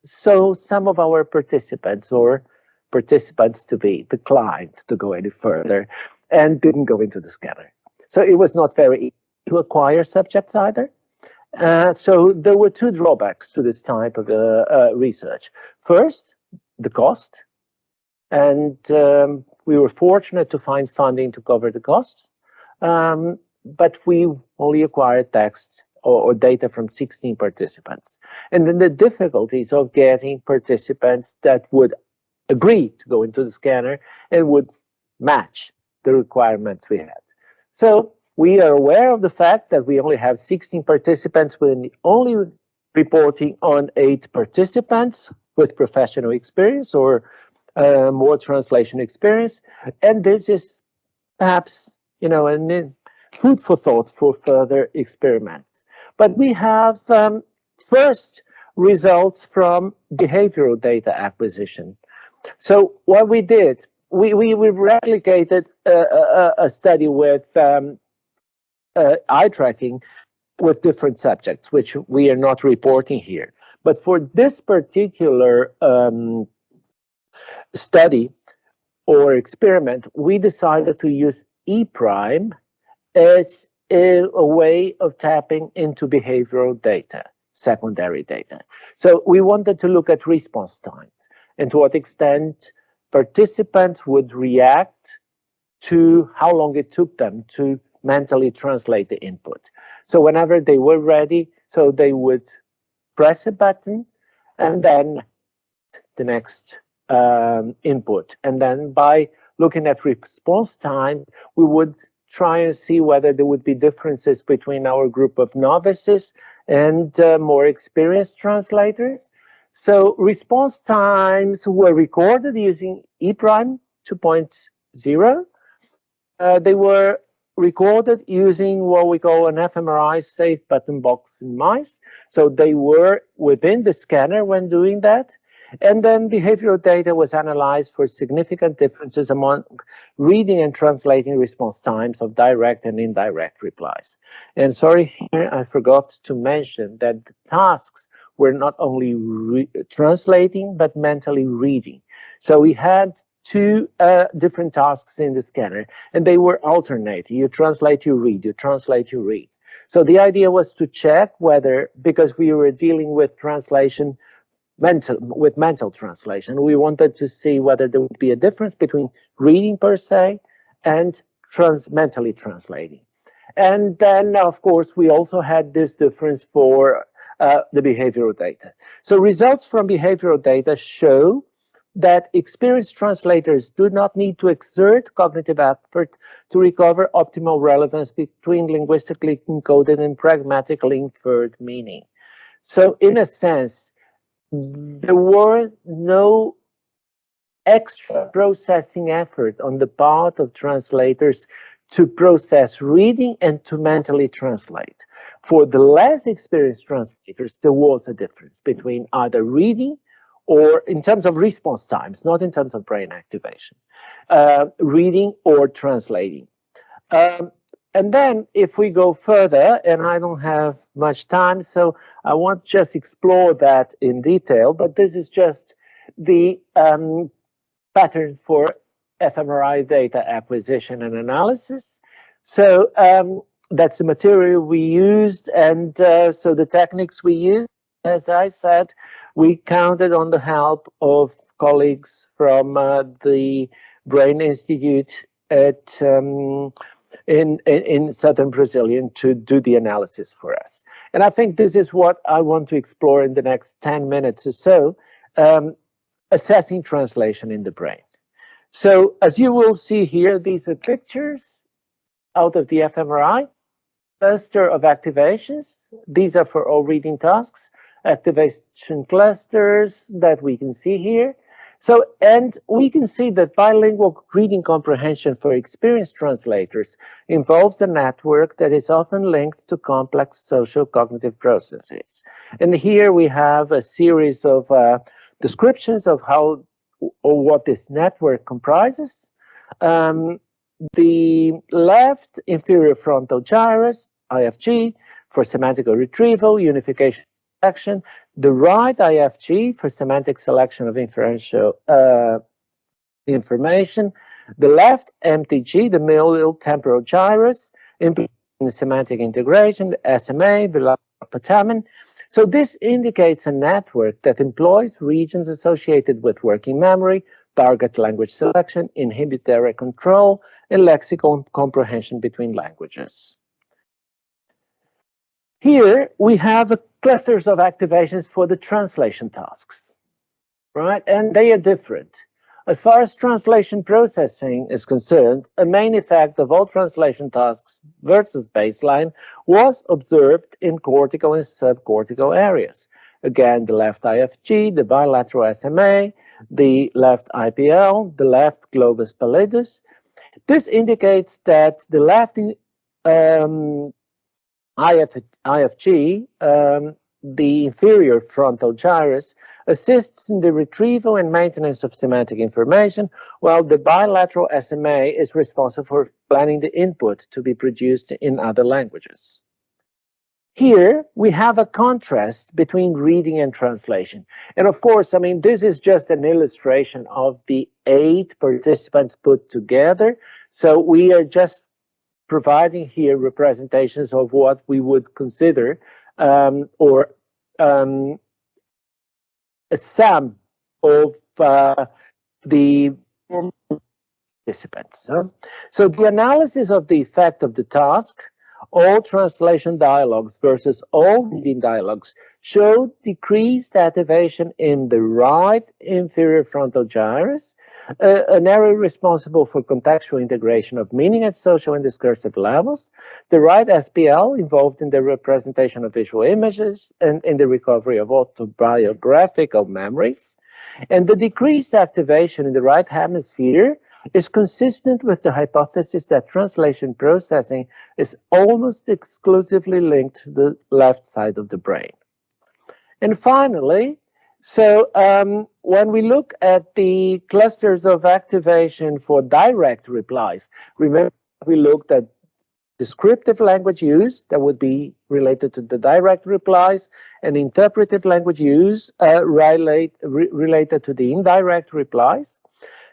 so some of our participants, or participants to be declined to go any further and didn't go into the scanner. So it was not very easy to acquire subjects either. So there were two drawbacks to this type of research. First, the cost. And we were fortunate to find funding to cover the costs. But we only acquired text or data from 16 participants. And then the difficulties of getting participants that would agree to go into the scanner and would match the requirements we had. So we are aware of the fact that we only have 16 participants, we're only reporting on 8 participants with professional experience or more translation experience. And this is perhaps, food for thought for further experiments. But we have first results from behavioral data acquisition. So what we did, we replicated a study with eye tracking with different subjects, which we are not reporting here. But for this particular study or experiment, we decided to use E prime as a way of tapping into behavioral data, secondary data. So we wanted to look at response times and to what extent participants would react to how long it took them to mentally translate the input. So whenever they were ready, so they would press a button and then the next input. And then by looking at response time, we would try and see whether there would be differences between our group of novices and more experienced translators. So response times were recorded using E prime 2.0. They were recorded using what we call an fMRI safe button box in mice. So they were within the scanner when doing that. And then behavioral data was analyzed for significant differences among reading and translating response times of direct and indirect replies. And sorry, here I forgot to mention that the tasks were not only translating, but mentally reading. So we had two different tasks in the scanner, and they were alternating. You translate, you read, you translate, you read. So the idea was to check whether, because we were dealing with translation, mental translation, we wanted to see whether there would be a difference between reading per se and mentally translating. And then, of course, we also had this difference for the behavioral data. So results from behavioral data show that experienced translators do not need to exert cognitive effort to recover optimal relevance between linguistically encoded and pragmatically inferred meaning. So in a sense, there were no extra processing effort on the part of translators to process reading and to mentally translate. For the less experienced translators, there was a difference between either reading or in terms of response times, not in terms of brain activation, reading or translating. And then if we go further, and I don't have much time, so I won't just explore that in detail, but this is just the patterns for fMRI data acquisition and analysis. So that's the material we used, and so the techniques we used, as I said, we counted on the help of colleagues from the Brain Institute at in southern Brazilian to do the analysis for us. And I think this is what I want to explore in the next 10 minutes or so, assessing translation in the brain. So as you will see here, these are pictures out of the fMRI, cluster of activations. These are for all reading tasks. activation clusters that we can see here. So, and we can see that bilingual reading comprehension for experienced translators involves a network that is often linked to complex social cognitive processes. And here we have a series of descriptions of how or what this network comprises. The left inferior frontal gyrus, IFG, for semantic retrieval, unification, action. The right IFG for semantic selection of inferential information. The left MTG, the middle temporal gyrus, implicating semantic integration, the SMA, the putamen. So this indicates a network that employs regions associated with working memory, target language selection, inhibitory control, and lexical comprehension between languages. Here we have clusters of activations for the translation tasks, right? And they are different. As far as translation processing is concerned, a main effect of all translation tasks versus baseline was observed in cortical and subcortical areas. Again, the left IFG, the bilateral SMA, the left IPL, the left globus pallidus. This indicates that the left IFG, the inferior frontal gyrus, assists in the retrieval and maintenance of semantic information, while the bilateral SMA is responsible for planning the input to be produced in other languages. Here we have a contrast between reading and translation. And of course, I mean, this is just an illustration of the 8 participants put together. So we are just providing here representations of what we would consider a sum of the participants. So the analysis of the effect of the task, all translation dialogues versus all reading dialogues, showed decreased activation in the right inferior frontal gyrus, an area responsible for contextual integration of meaning at social and discursive levels, the right SPL involved in the representation of visual images and in the recovery of autobiographical memories, and the decreased activation in the right hemisphere is consistent with the hypothesis that translation processing is almost exclusively linked to the left side of the brain. And finally, so when we look at the clusters of activation for direct replies, remember we looked at descriptive language use that would be related to the direct replies, and interpretive language use related to the indirect replies.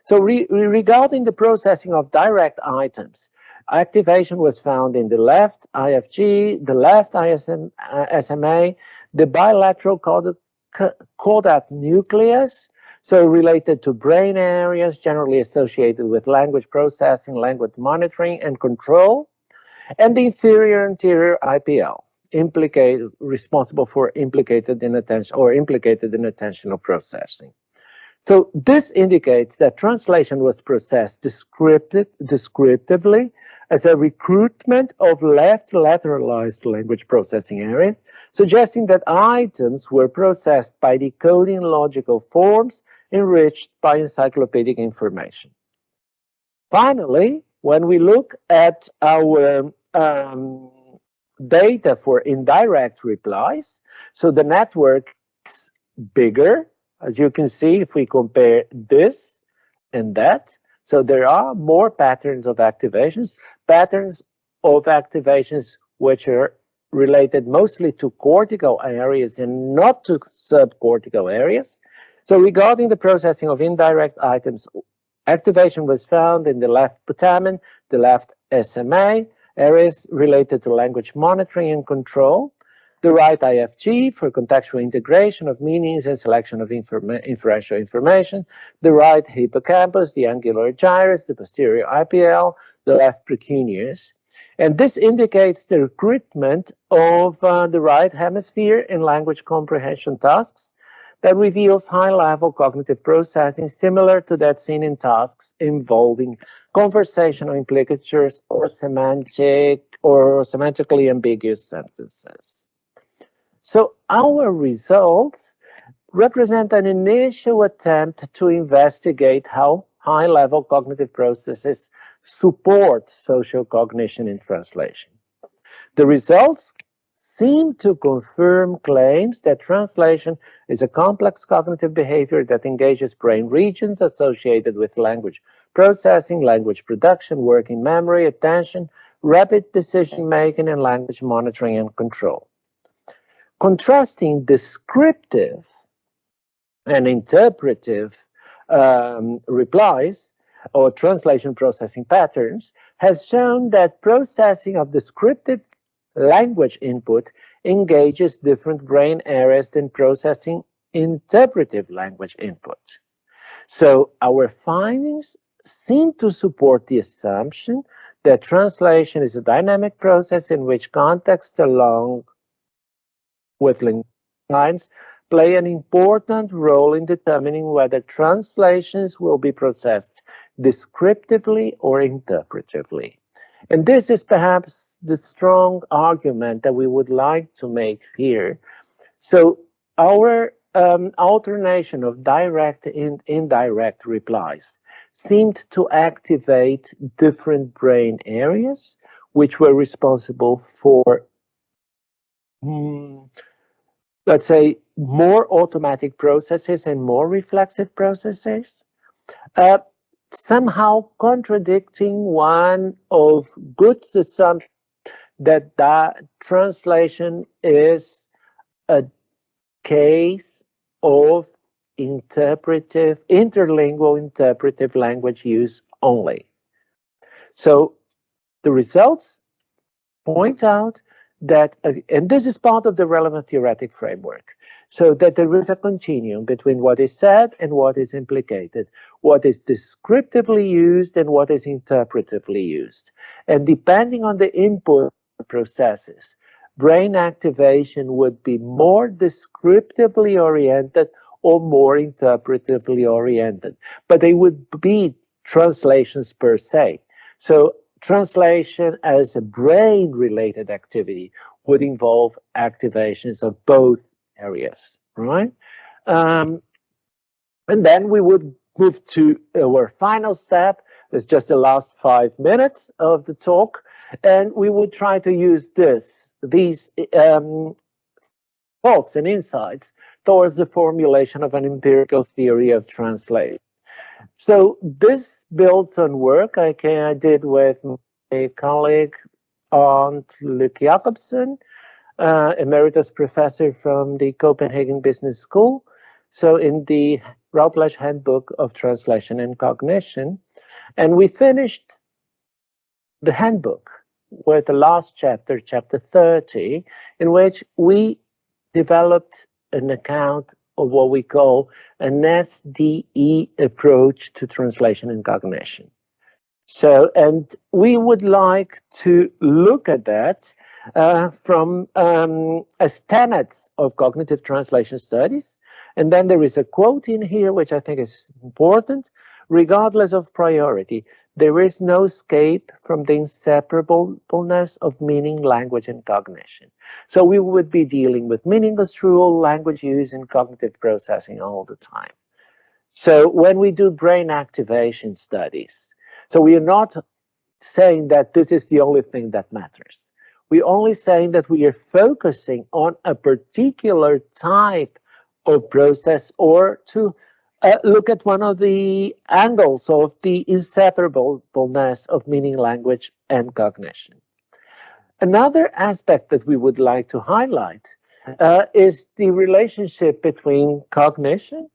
So regarding the processing of direct items, activation was found in the left IFG, the left SMA, the bilateral caudate nucleus, so related to brain areas generally associated with language processing, language monitoring and control, and the inferior anterior IPL, responsible for implicated in attentional processing. So this indicates that translation was processed descriptively as a recruitment of left lateralized language processing area, suggesting that items were processed by decoding logical forms enriched by encyclopedic information. Finally, when we look at our data for indirect replies, so the network is bigger. As you can see, if we compare this and that, so there are more patterns of activations which are related mostly to cortical areas and not to subcortical areas. So regarding the processing of indirect items, activation was found in the left putamen, the left SMA, areas related to language monitoring and control, the right IFG for contextual integration of meanings and selection of inferential information, the right hippocampus, the angular gyrus, the posterior IPL, the left precuneus. And this indicates the recruitment of the right hemisphere in language comprehension tasks that reveals high-level cognitive processing similar to that seen in tasks involving conversational implicatures or semantically ambiguous sentences. So our results represent an initial attempt to investigate how high-level cognitive processes support social cognition in translation. The results seem to confirm claims that translation is a complex cognitive behavior that engages brain regions associated with language processing, language production, working memory, attention, rapid decision-making, and language monitoring and control. Contrasting descriptive and interpretive replies or translation processing patterns has shown that processing of descriptive language input engages different brain areas than processing interpretive language input. So our findings seem to support the assumption that translation is a dynamic process in which context along with lines play an important role in determining whether translations will be processed descriptively or interpretively. And this is perhaps the strong argument that we would like to make here. So our alternation of direct and indirect replies seemed to activate different brain areas, which were responsible for let's say, more automatic processes and more reflexive processes, somehow contradicting one of Gutt's assumptions that translation is a case of interlingual interpretive language use only. So the results point out that, and this is part of the relevant theoretic framework, so that there is a continuum between what is said and what is implicated, what is descriptively used and what is interpretively used. And depending on the input processes, brain activation would be more descriptively oriented or more interpretively oriented, but they would be translations per se. So translation as a brain-related activity would involve activations of both areas, right? And then we would move to our final step. It's just the last 5 minutes of the talk, and we would try to use these thoughts and insights towards the formulation of an empirical theory of translation. So this builds on work I did with my colleague Alves Jakobsen, emeritus professor from the Copenhagen Business School. So in the Routledge Handbook of Translation and Cognition, and we finished the handbook with the last chapter, chapter 30, in which we developed an account of what we call an SDE approach to translation and cognition. So, and we would like to look at that from as tenets of cognitive translation studies. And then there is a quote in here, which I think is important. Regardless of priority, there is no escape from the inseparableness of meaning, language, and cognition. So we would be dealing with meaningless rule, language use, and cognitive processing all the time. So when we do brain activation studies, so we are not saying that this is the only thing that matters. We're only saying that we are focusing on a particular type of process, or to look at one of the angles of the inseparableness of meaning, language, and cognition. Another aspect that we would like to highlight is the relationship between cognition,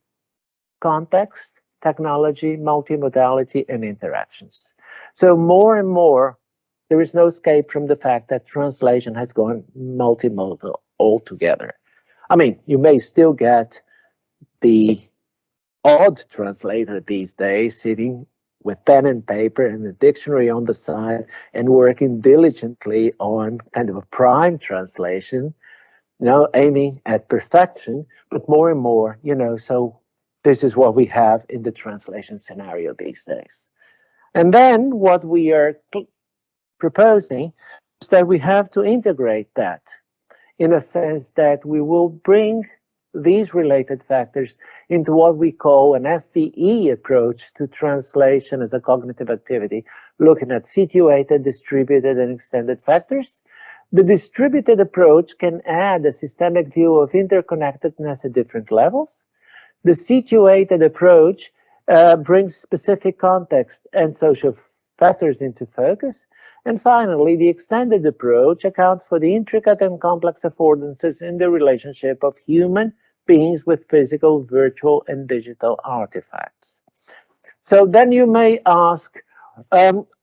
context, technology, multimodality, and interactions. So more and more, there is no escape from the fact that translation has gone multimodal altogether. I mean, you may still get the odd translator these days sitting with pen and paper and a dictionary on the side and working diligently on kind of a prime translation, aiming at perfection, but more and more, so this is what we have in the translation scenario these days. And then what we are proposing is that we have to integrate that in a sense that we will bring these related factors into what we call an STE approach to translation as a cognitive activity, looking at situated, distributed, and extended factors. The distributed approach can add a systemic view of interconnectedness at different levels. The situated approach brings specific context and social factors into focus. And finally, the extended approach accounts for the intricate and complex affordances in the relationship of human beings with physical, virtual, and digital artifacts. So then you may ask,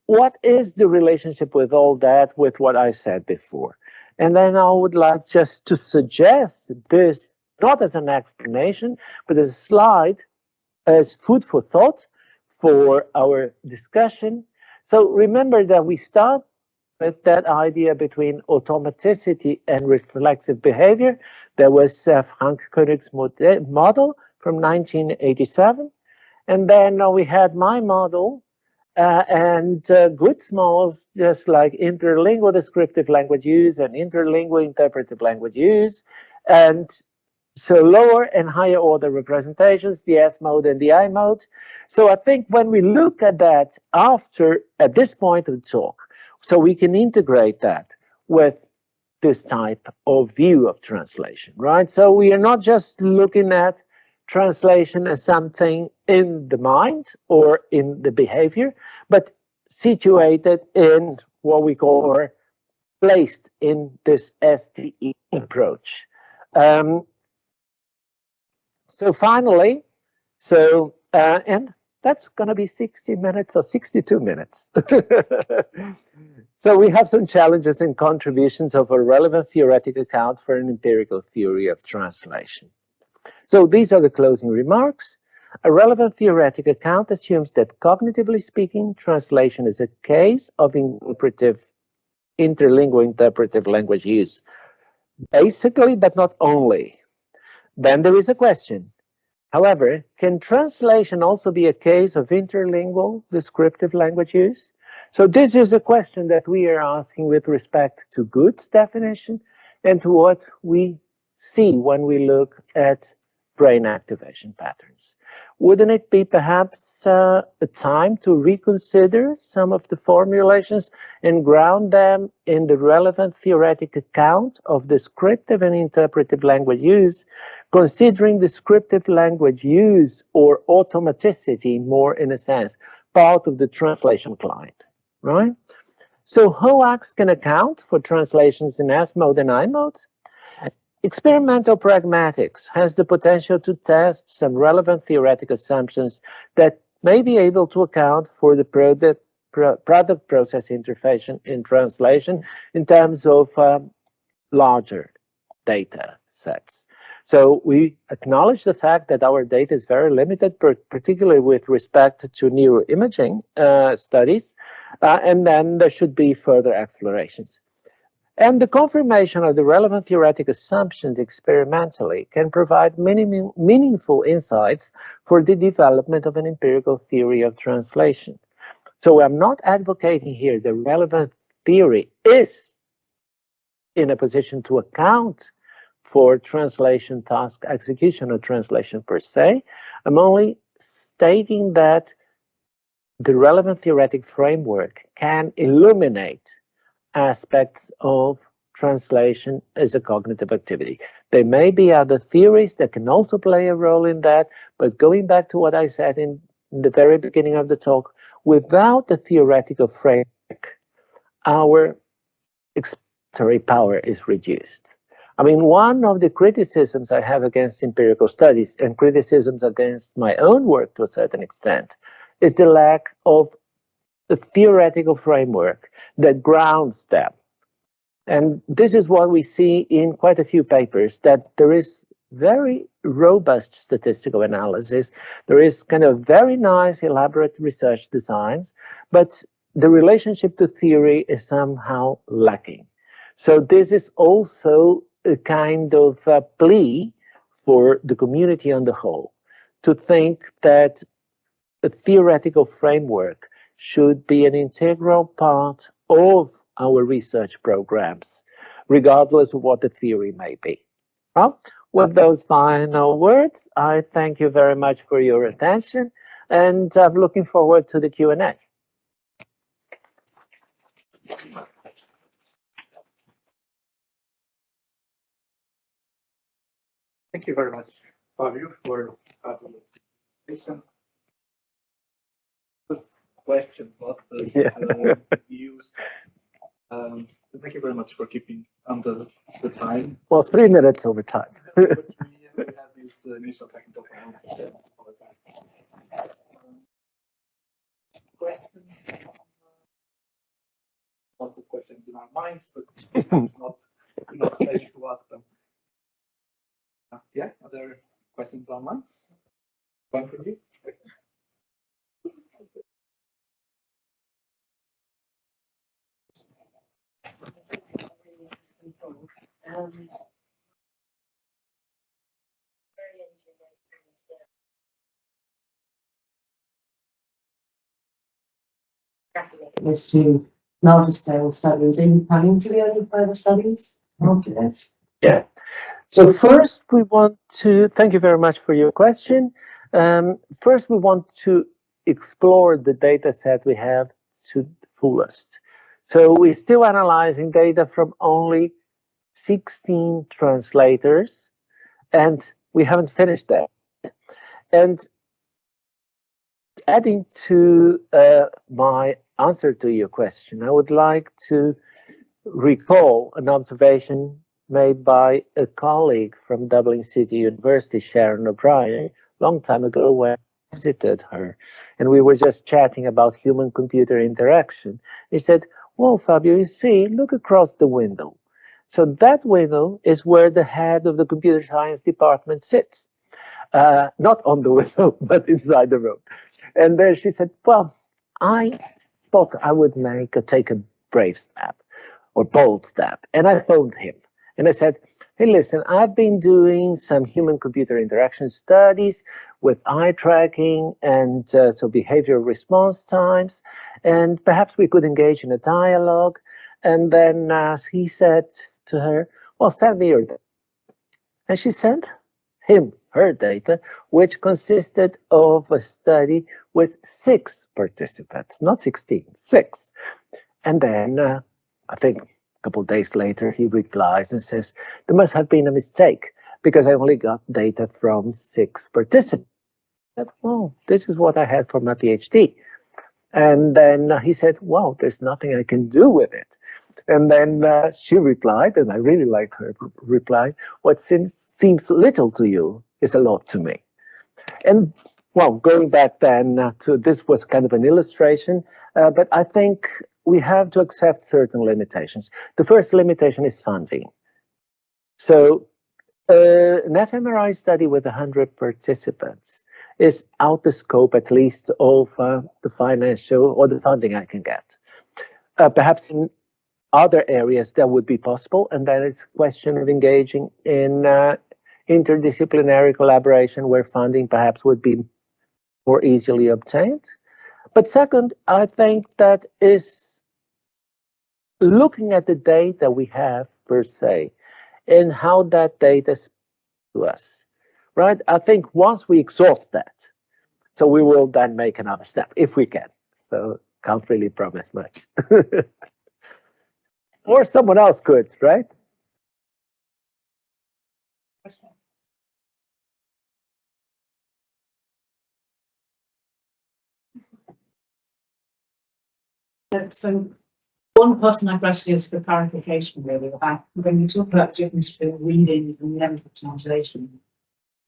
what is the relationship with all that, with what I said before? And then I would like just to suggest this, not as an explanation, but as a slide, as food for thought for our discussion. So remember that we start with that idea between automaticity and reflexive behavior. There was Frank Koenig's model from 1987. And then we had my model and Gutt's models, just like interlingual descriptive language use and interlingual interpretive language use. And so lower and higher order representations, the S mode and the I mode. So I think when we look at that at this point of the talk, so we can integrate that with this type of view of translation, right? So we are not just looking at translation as something in the mind or in the behavior, but situated in what we call, or placed in this STE approach. So finally, and that's going to be 60 minutes or 62 minutes. So we have some challenges and contributions of a relevant theoretic account for an empirical theory of translation. So these are the closing remarks. A relevant theoretic account assumes that, cognitively speaking, translation is a case of interlingual interpretive language use. Basically, but not only. Then there is a question. However, can translation also be a case of interlingual descriptive language use? So this is a question that we are asking with respect to Gutt's definition and to what we see when we look at brain activation patterns. Wouldn't it be perhaps a time to reconsider some of the formulations and ground them in the relevant theoretic account of descriptive and interpretive language use, considering descriptive language use or automaticity more, in a sense, part of the translation client, right? So HOAX can account for translations in S mode and I mode. Experimental pragmatics has the potential to test some relevant theoretic assumptions that may be able to account for the product-process interface in translation in terms of larger data sets. So we acknowledge the fact that our data is very limited, particularly with respect to neuroimaging studies, and then there should be further explorations. And the confirmation of the relevant theoretic assumptions experimentally can provide meaningful insights for the development of an empirical theory of translation. So I'm not advocating here the relevant theory is in a position to account for translation task execution or translation per se. I'm only stating that the relevant theoretic framework can illuminate aspects of translation as a cognitive activity. There may be other theories that can also play a role in that, but going back to what I said in the very beginning of the talk, without the theoretical framework, our explanatory power is reduced. I mean, one of the criticisms I have against empirical studies and criticisms against my own work to a certain extent is the lack of a theoretical framework that grounds them. And this is what we see in quite a few papers, that there is very robust statistical analysis. There is kind of very nice, elaborate research designs, but the relationship to theory is somehow lacking. So this is also a kind of a plea for the community on the whole to think that a theoretical framework should be an integral part of our research programs, regardless of what the theory may be. Well, with those final words, I thank you very much for your attention, and I'm looking forward to the Q&A. Thank you very much, Fabio, for having this questions, not the views. Thank you very much for keeping under the time. Well, 3 minutes over time. But we had these initial technical problems. Questions? Lots of questions in our minds, but it's not ready to ask them. Yeah, are there questions online? One from you? Is to larger scale studies. Are you planning to do any further studies after this? Yeah. So first, we want to thank you very much for your question. First, we want to explore the data set we have to the fullest. So we're still analyzing data from only 16 translators, and we haven't finished that. And adding to my answer to your question, I would like to recall an observation made by a colleague from Dublin City University, Sharon O'Brien, a long time ago when I visited her. And we were just chatting about human-computer interaction. He said, well, Fabio, you see, look across the window. So that window is where the head of the computer science department sits. Not on the window, but inside the room. And then she said, well, I thought I would take a brave step or bold step. And I phoned him and I said, hey, listen, I've been doing some human-computer interaction studies with eye tracking and so behavioral response times, and perhaps we could engage in a dialogue. And then he said to her, well, send me your data. And she sent him her data, which consisted of a study with 6 participants, not 16, 6. And then I think a couple of days later, he replies and says, there must have been a mistake because I only got data from 6 participants. I said, well, this is what I had for my PhD. And then he said, well, there's nothing I can do with it. And then she replied, and I really liked her reply, what seems little to you is a lot to me. And well, going back then to this was kind of an illustration, but I think we have to accept certain limitations. The first limitation is funding. So an fMRI study with 100 participants is out the scope, at least, of the financial or the funding I can get. Perhaps in other areas that would be possible, and then it's a question of engaging in interdisciplinary collaboration where funding perhaps would be more easily obtained. But second, I think that is looking at the data we have per se and how that data speaks to us, right? I think once we exhaust that, so we will then make another step if we can. So can't really promise much. Or someone else could, right? So one part of my question is for clarification, really, about when you talk about the difference between reading and length of translation.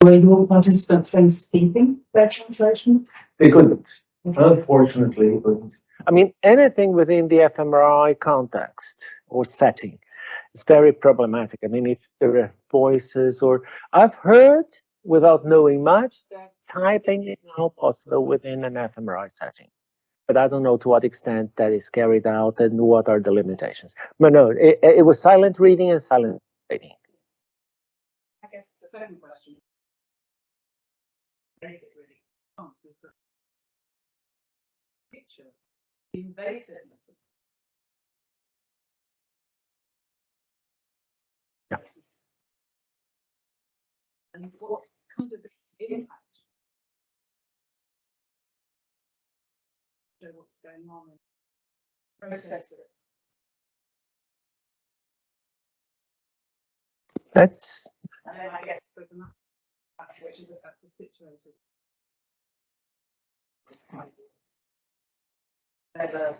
Were your participants then speaking their translation? They couldn't. Unfortunately, they couldn't. I mean, anything within the fMRI context or setting is very problematic. I mean, if there are voices or I've heard, without knowing much, that typing is now possible within an fMRI setting. But I don't know to what extent that is carried out and what are the limitations. But no, it was silent reading and silent reading. I guess the second question basically answers the picture, the invasiveness of Yeah. And what kind of impact? So what's going on in the process? That's And then I guess with another factor, which is about the situated. A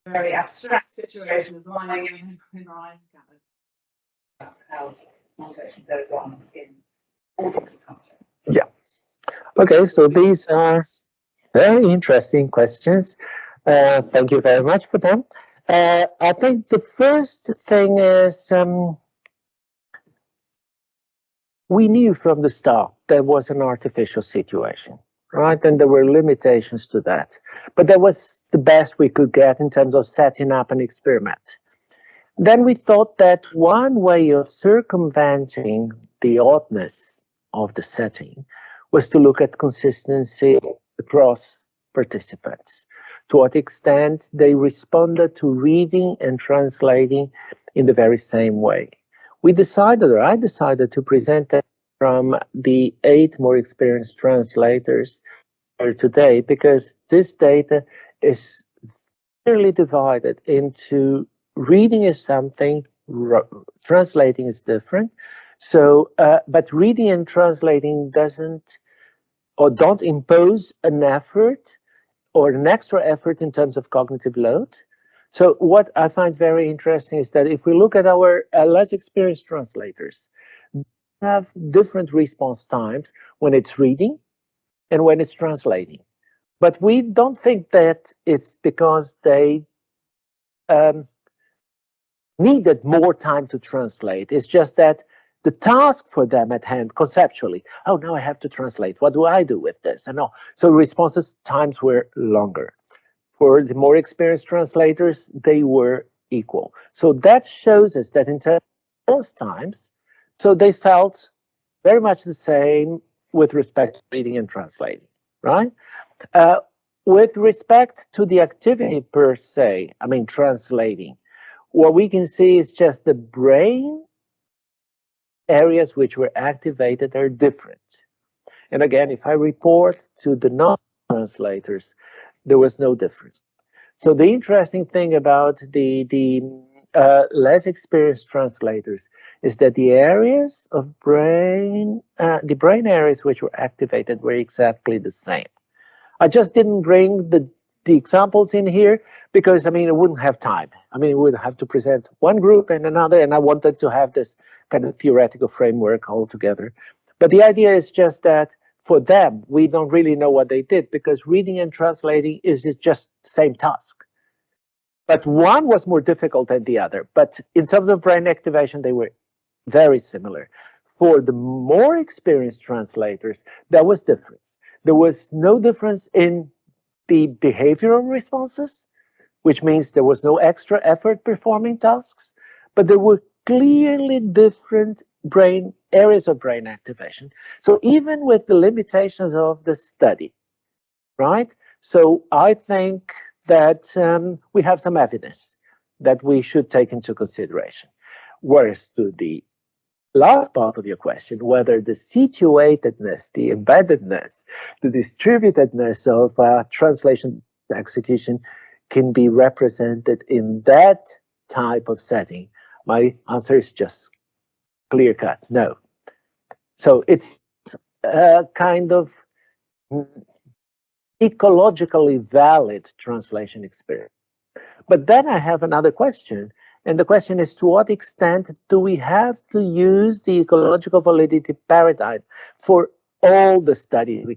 very abstract situation of lying in our eyes gathered. How conversation goes on in all different contexts. yeah. Okay, so these are very interesting questions. Thank you very much for them. I think the first thing is we knew from the start there was an artificial situation, right? And there were limitations to that. But that was the best we could get in terms of setting up an experiment. Then we thought that one way of circumventing the oddness of the setting was to look at consistency across participants. To what extent they responded to reading and translating in the very same way. We decided, or I decided, to present that from the 8 more experienced translators here today, because this data is clearly divided into reading is something, translating is different. So, but reading and translating doesn't or don't impose an effort or an extra effort in terms of cognitive load. So what I find very interesting is that if we look at our less experienced translators, they have different response times when it's reading and when it's translating. But we don't think that it's because they needed more time to translate. It's just that the task for them at hand conceptually, oh, now I have to translate. What do I do with this? And all. So responses times were longer. For the more experienced translators, they were equal. So that shows us that in those times, so they felt very much the same with respect to reading and translating, right? With respect to the activity per se, I mean, translating, what we can see is just the brain areas which were activated are different. And again, if I report to the non-translators, there was no difference. So the interesting thing about the less experienced translators is that the areas of brain, the brain areas which were activated were exactly the same. I just didn't bring the examples in here because, I mean, I wouldn't have time. I mean, we would have to present one group and another, and I wanted to have this kind of theoretical framework all together. But the idea is just that for them, we don't really know what they did because reading and translating is just the same task. But one was more difficult than the other. But in terms of brain activation, they were very similar. For the more experienced translators, there was difference. There was no difference in the behavioral responses, which means there was no extra effort performing tasks, but there were clearly different brain areas of brain activation. So even with the limitations of the study, right? So I think that we have some evidence that we should take into consideration. Whereas to the last part of your question, whether the situatedness, the embeddedness, the distributedness of translation execution can be represented in that type of setting, my answer is just clear cut, no. So it's a kind of ecologically valid translation experience. But then I have another question. And the question is, to what extent do we have to use the ecological validity paradigm for all the studies?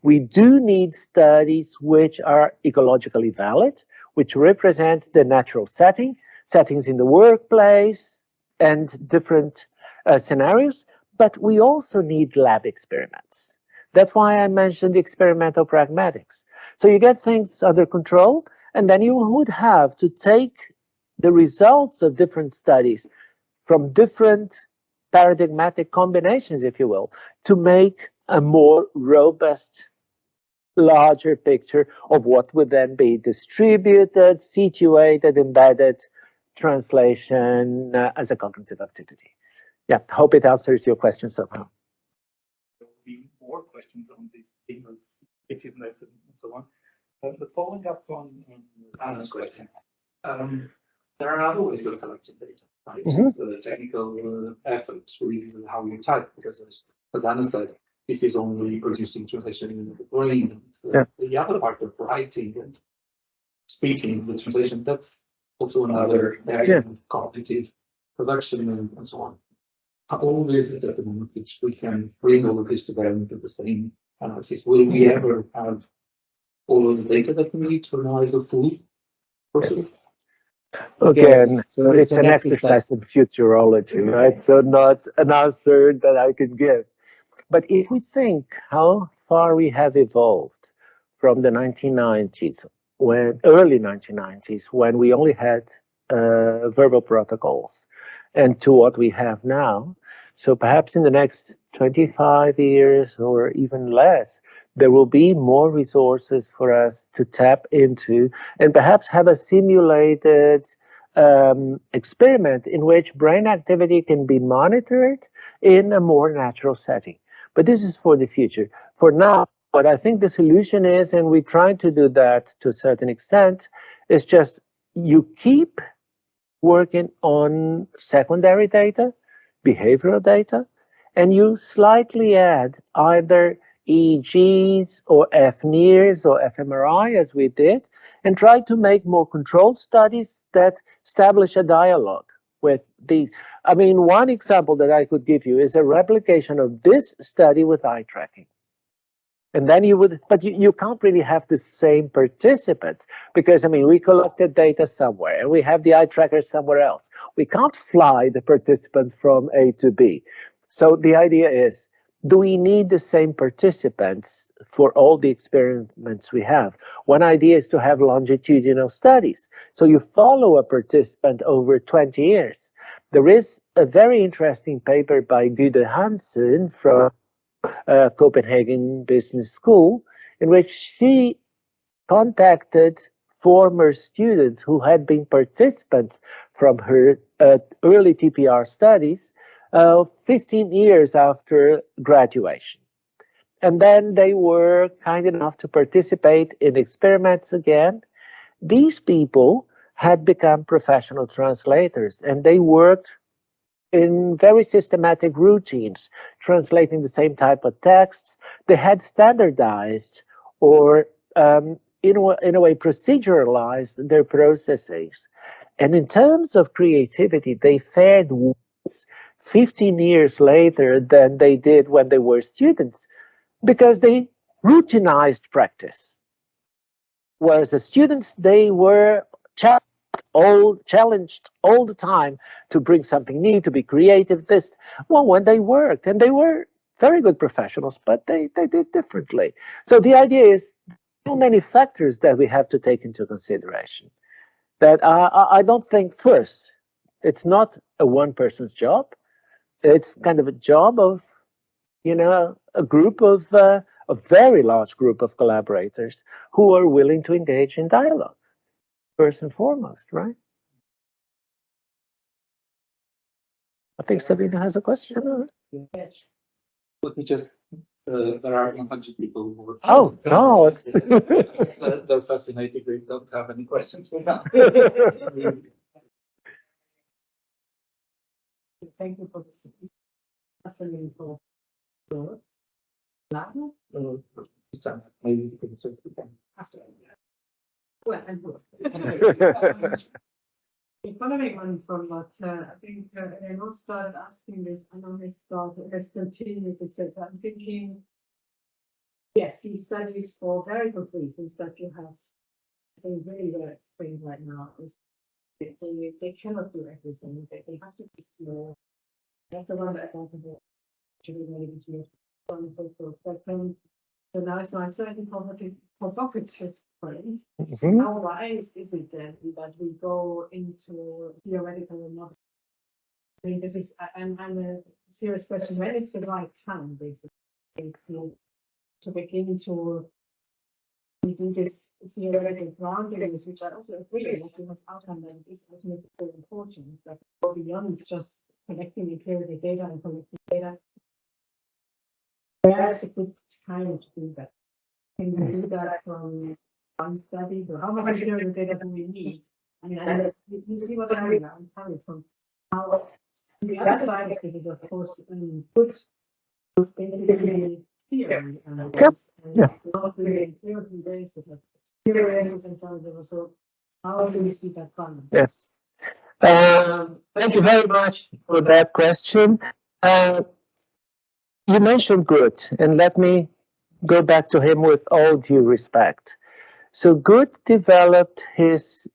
We do need studies which are ecologically valid, which represent the natural setting, settings in the workplace, and different scenarios. But we also need lab experiments. That's why I mentioned the experimental pragmatics. So you get things under control, and then you would have to take the results of different studies from different paradigmatic combinations, if you will, to make a more robust, larger picture of what would then be distributed, situated, embedded translation as a cognitive activity. Yeah, hope it answers your question somehow. There will be more questions on this theme of effectiveness and so on. But following up on Anna's question, there are other ways of collecting data, right? The technical efforts with how you type, because as Anna said, this is only producing translation in the brain. The other part of writing and speaking, the translation, that's also another area of cognitive production and so on. How is it at the moment which we can bring all of this together into the same analysis? Will we ever have all of the data that we need to analyze the full process? Again, so it's an exercise in futurology, right? So not an answer that I can give. But if we think how far we have evolved from the 1990s, early 1990s, when we only had verbal protocols, and to what we have now, so perhaps in the next 25 years or even less, there will be more resources for us to tap into and perhaps have a simulated experiment in which brain activity can be monitored in a more natural setting. But this is for the future. For now, what I think the solution is, and we try to do that to a certain extent, is just you keep working on secondary data, behavioral data, and you slightly add either EEGs or FNIRS or fMRI as we did, and try to make more controlled studies that establish a dialogue with the. I mean, one example that I could give you is a replication of this study with eye tracking. And then you would, but you can't really have the same participants because, I mean, we collected data somewhere and we have the eye tracker somewhere else. We can't fly the participants from A to B. So the idea is, do we need the same participants for all the experiments we have? One idea is to have longitudinal studies. So you follow a participant over 20 years. There is a very interesting paper by Gutt Hansen from Copenhagen Business School, in which she contacted former students who had been participants from her early TPR studies 15 years after graduation. And then they were kind enough to participate in experiments again. These people had become professional translators, and they worked in very systematic routines, translating the same type of texts. They had standardized or in a way proceduralized their processes. And in terms of creativity, they fared worse 15 years later than they did when they were students, because they routinized practice. Whereas the students, they were challenged all the time to bring something new, to be creative. When they worked, and they were very good professionals, but they did differently. So the idea is too many factors that we have to take into consideration. That I don't think, first, it's not a one person's job. It's kind of a job of, a group of a very large group of collaborators who are willing to engage in dialogue. First and foremost, right? I think Sabina has a question. Yes. Let me just, there are 100 people who are. Oh, no. They're fascinated. They don't have any questions for now. Thank you for this. Fascinating for Maybe you can say it again. well, and following on from what I think Renaud started asking this, and then let's continue this. So I'm thinking, yes, these studies for very good reasons that you have, I think, really well explained right now. They cannot do everything. They have to be small. They have to run the accountable to be able to so on and so forth. But so now it's a certain provocative point. How wise is it then that we go into theoretical model? I mean, this is I'm a serious question. When is the right time, basically, to begin to we do this theoretical groundings, which I also agree with, you have outlined that it is ultimately so important that go beyond just collecting empirical data and collecting data. Where's a good time to do that? Can we do that from one study? Or how much empirical data do we need? I mean, you see what I mean? I'm coming from how the other side of this is, of course, good was basically theory and not really empirical basis of experience and so on. So how do you see that balance? Yes. Thank you very much for that question. You mentioned Gutt, and let me go back to him with all due respect. So Gutt developed his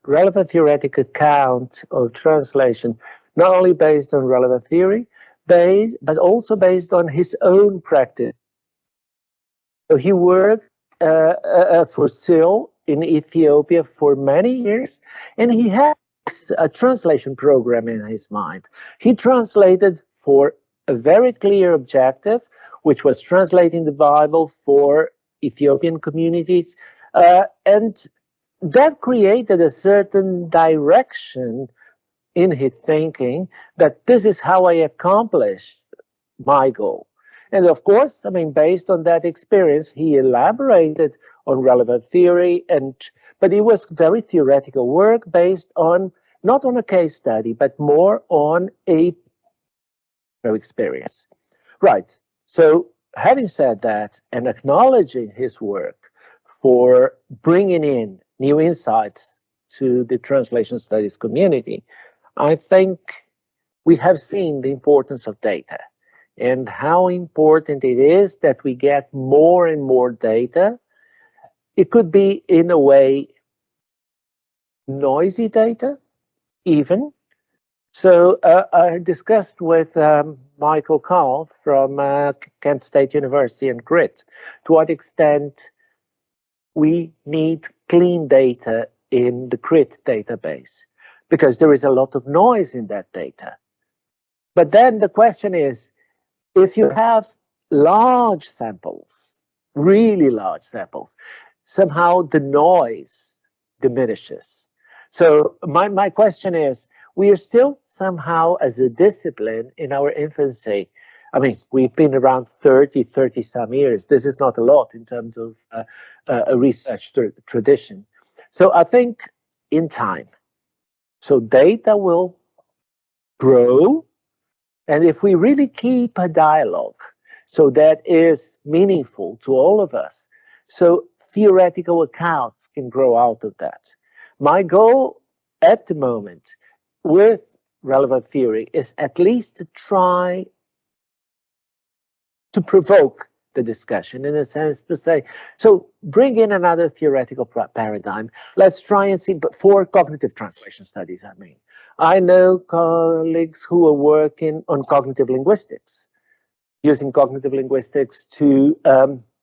relevant theoretic account of translation, not only based on relevant theory, but also based on his own practice. So he worked for SIL in Ethiopia for many years, and he had a translation program in his mind. He translated for a very clear objective, which was translating the Bible for Ethiopian communities, and that created a certain direction in his thinking that this is how I accomplish my goal. And of course, I mean, based on that experience, he elaborated on relevant theory, but it was very theoretical work based on not on a case study, but more on a experience. Right. So having said that and acknowledging his work for bringing in new insights to the translation studies community, I think we have seen the importance of data and how important it is that we get more and more data. It could be, in a way, noisy data, even. So I discussed with Michael Kahl from Kent State University and Grit to what extent we need clean data in the Grit database, because there is a lot of noise in that data. But then the question is, if you have large samples, really large samples, somehow the noise diminishes. So my question is, we are still somehow, as a discipline in our infancy, I mean, we've been around 30 some years. This is not a lot in terms of a research tradition. So I think in time, so data will grow. And if we really keep a dialogue, so that is meaningful to all of us, so theoretical accounts can grow out of that. My goal at the moment with relevant theory is at least to try to provoke the discussion, in a sense, to say, so bring in another theoretical paradigm. Let's try and see, but for cognitive translation studies, I mean. I know colleagues who are working on cognitive linguistics, using cognitive linguistics to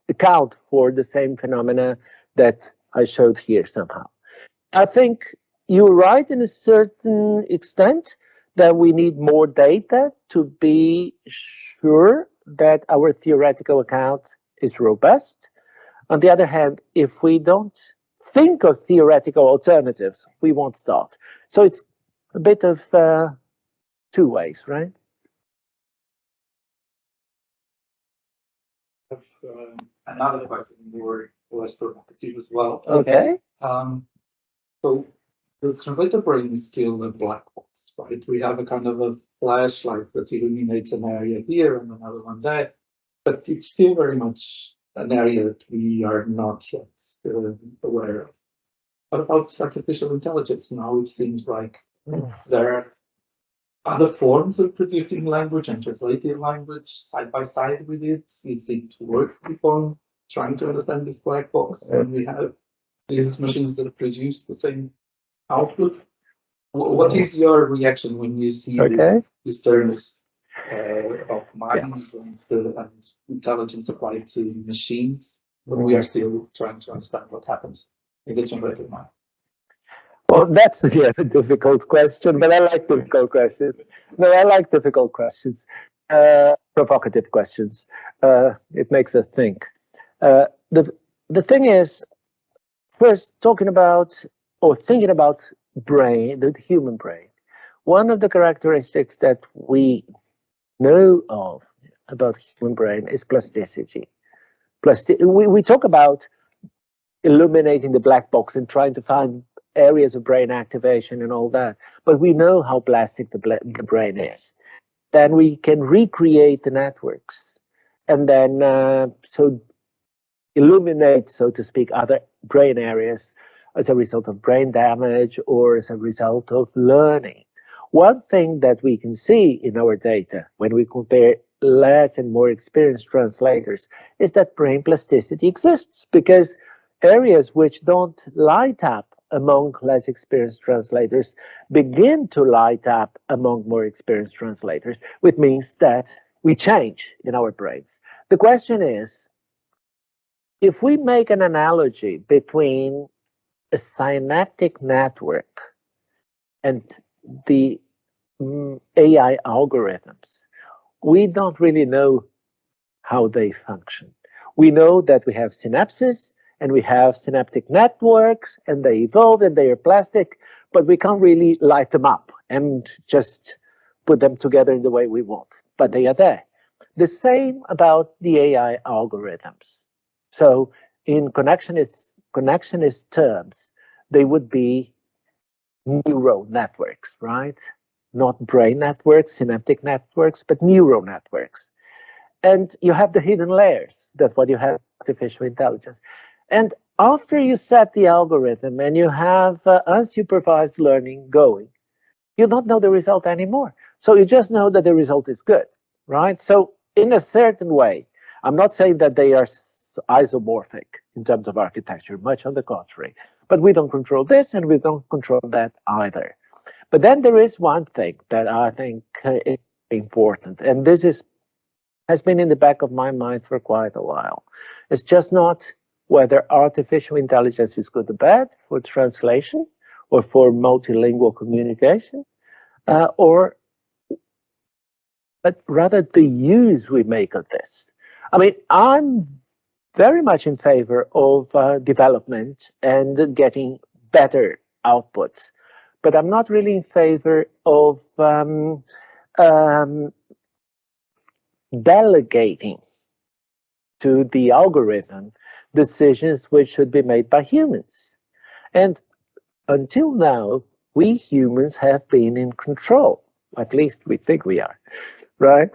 account for the same phenomena that I showed here somehow. I think you're right in a certain extent that we need more data to be sure that our theoretical account is robust. On the other hand, if we don't think of theoretical alternatives, we won't start. So it's a bit of two ways, right? Another question more less provocative as well. Okay. So the translator brain is still a black box, right? We have a kind of a flashlight that illuminates an area here and another one there, but it's still very much an area that we are not yet aware of. What about artificial intelligence? Now it seems like there are other forms of producing language and translating language side by side with it. Is it worth on trying to understand this black box when we have these machines that produce the same output? What is your reaction when you see these terms of minds and intelligence applied to machines, when we are still trying to understand what happens in the generated mind? Well, that's a difficult question, but I like difficult questions. No, I like difficult questions, provocative questions. It makes us think. the thing is, first talking about or thinking about brain, the human brain. One of the characteristics that we know of about human brain is plasticity. We talk about illuminating the black box and trying to find areas of brain activation and all that, but we know how plastic the brain is. Then we can recreate the networks and then so illuminate, so to speak, other brain areas as a result of brain damage or as a result of learning. One thing that we can see in our data when we compare less and more experienced translators is that brain plasticity exists, because areas which don't light up among less experienced translators begin to light up among more experienced translators, which means that we change in our brains. The question is, if we make an analogy between a synaptic network and the AI algorithms, we don't really know how they function. We know that we have synapses and we have synaptic networks and they evolve and they are plastic, but we can't really light them up and just put them together in the way we want, but they are there. The same about the AI algorithms. So in connectionist terms, they would be neural networks, right? Not brain networks, synaptic networks, but neural networks. And you have the hidden layers. That's what you have in artificial intelligence. And after you set the algorithm and you have unsupervised learning going, you don't know the result anymore. So you just know that the result is good, right? So in a certain way, I'm not saying that they are isomorphic in terms of architecture, much on the contrary. But we don't control this and we don't control that either. But then there is one thing that I think is important, and this has been in the back of my mind for quite a while. It's just not whether artificial intelligence is good or bad for translation or for multilingual communication, but rather the use we make of this. I mean, I'm very much in favor of development and getting better outputs, but I'm not really in favor of delegating to the algorithm decisions which should be made by humans. And until now, we humans have been in control. At least we think we are, right?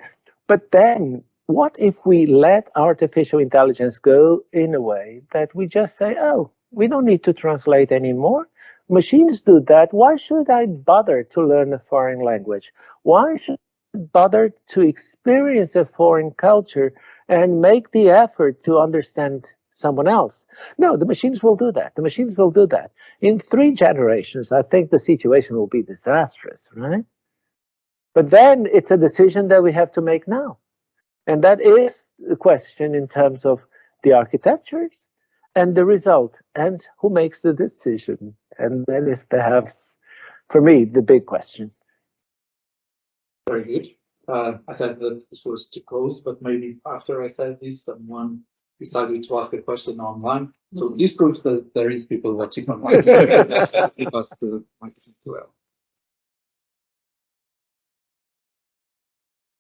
But then, what if we let artificial intelligence go in a way that we just say, oh, we don't need to translate anymore. Machines do that. Why should I bother to learn a foreign language? Why should I bother to experience a foreign culture and make the effort to understand someone else? No, the machines will do that. The machines will do that. In 3 generations, I think the situation will be disastrous, right? But then it's a decision that we have to make now. And that is the question in terms of the architectures and the result and who makes the decision. And that is perhaps, for me, the big question. Very good. I said that this was too close, but maybe after I said this, someone decided to ask a question online. So this proves that there is people watching online because the microphone too well.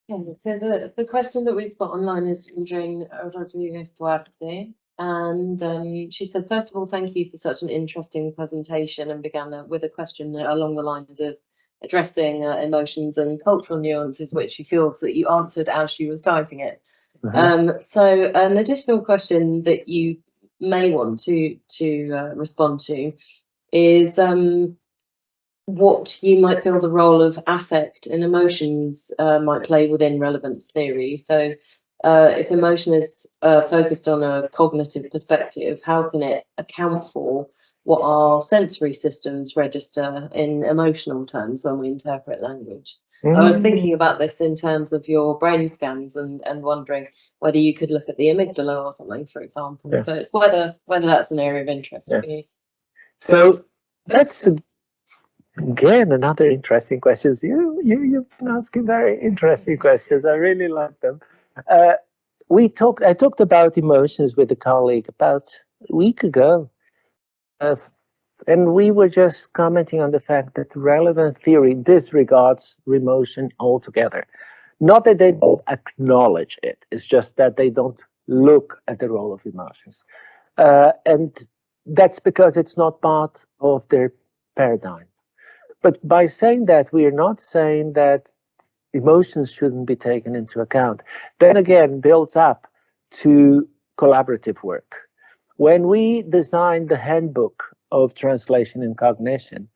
Yeah, so the question that we've got online is from Jane Rodriguez Duarte. And she said, first of all, thank you for such an interesting presentation, and began with a question along the lines of addressing emotions and cultural nuances, which she feels that you answered as she was typing it. So an additional question that you may want to respond to is what you might feel the role of affect and emotions might play within relevance theory. So if emotion is focused on a cognitive perspective, how can it account for what our sensory systems register in emotional terms when we interpret language? I was thinking about this in terms of your brain scans and wondering whether you could look at the amygdala or something, for example. Yes. So it's whether that's an area of interest for you. So that's again another interesting question. You've been asking very interesting questions. I really like them. I talked about emotions with a colleague about a week ago. And we were just commenting on the fact that relevant theory disregards emotion altogether. Not that they don't acknowledge it, it's just that they don't look at the role of emotions. And that's because it's not part of their paradigm. But by saying that, we are not saying that emotions shouldn't be taken into account. Then again, builds up to collaborative work. When we designed the handbook of translation and cognition,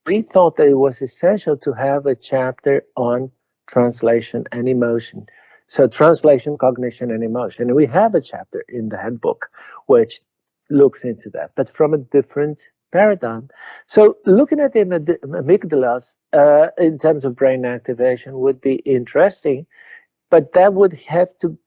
we thought that it was essential to have a chapter on translation and emotion. So translation, cognition, and emotion. And we have a chapter in the handbook which looks into that, but from a different paradigm. So looking at the amygdalas in terms of brain activation would be interesting, but that would have to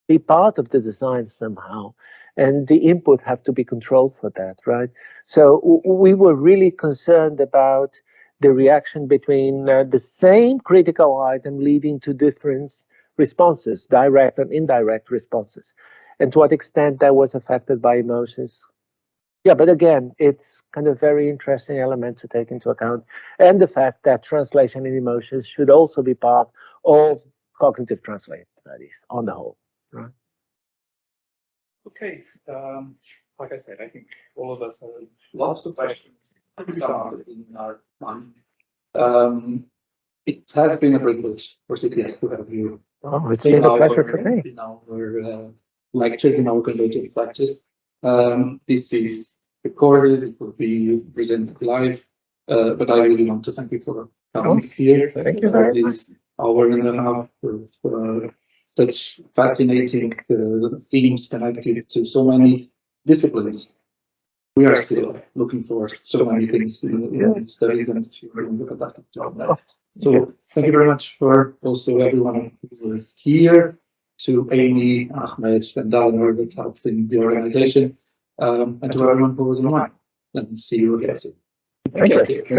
be part of the design somehow, and the input have to be controlled for that, right? So we were really concerned about the reaction between the same critical item leading to different responses, direct and indirect responses, and to what extent that was affected by emotions. Yeah, but again, it's kind of very interesting element to take into account, and the fact that translation and emotions should also be part of cognitive translation studies on the whole. Right. Okay. Like I said, I think all of us have lots of questions. Some are in our mind. It has been a privilege for CTS to have you. Oh, it's been a pleasure for me. In our lectures, in our convergence lectures. This is recorded, it will be presented live, but I really want to thank you for coming here. Thank you very much. This hour and a half for such fascinating themes connected to so many disciplines. We are still looking for so many things in these studies, and you're doing a fantastic job there. So thank you very much for also everyone who was here, to Amy, Ahmed, and Dalmor that helped in the organization, and to everyone who was online. And see you again soon. Thank you.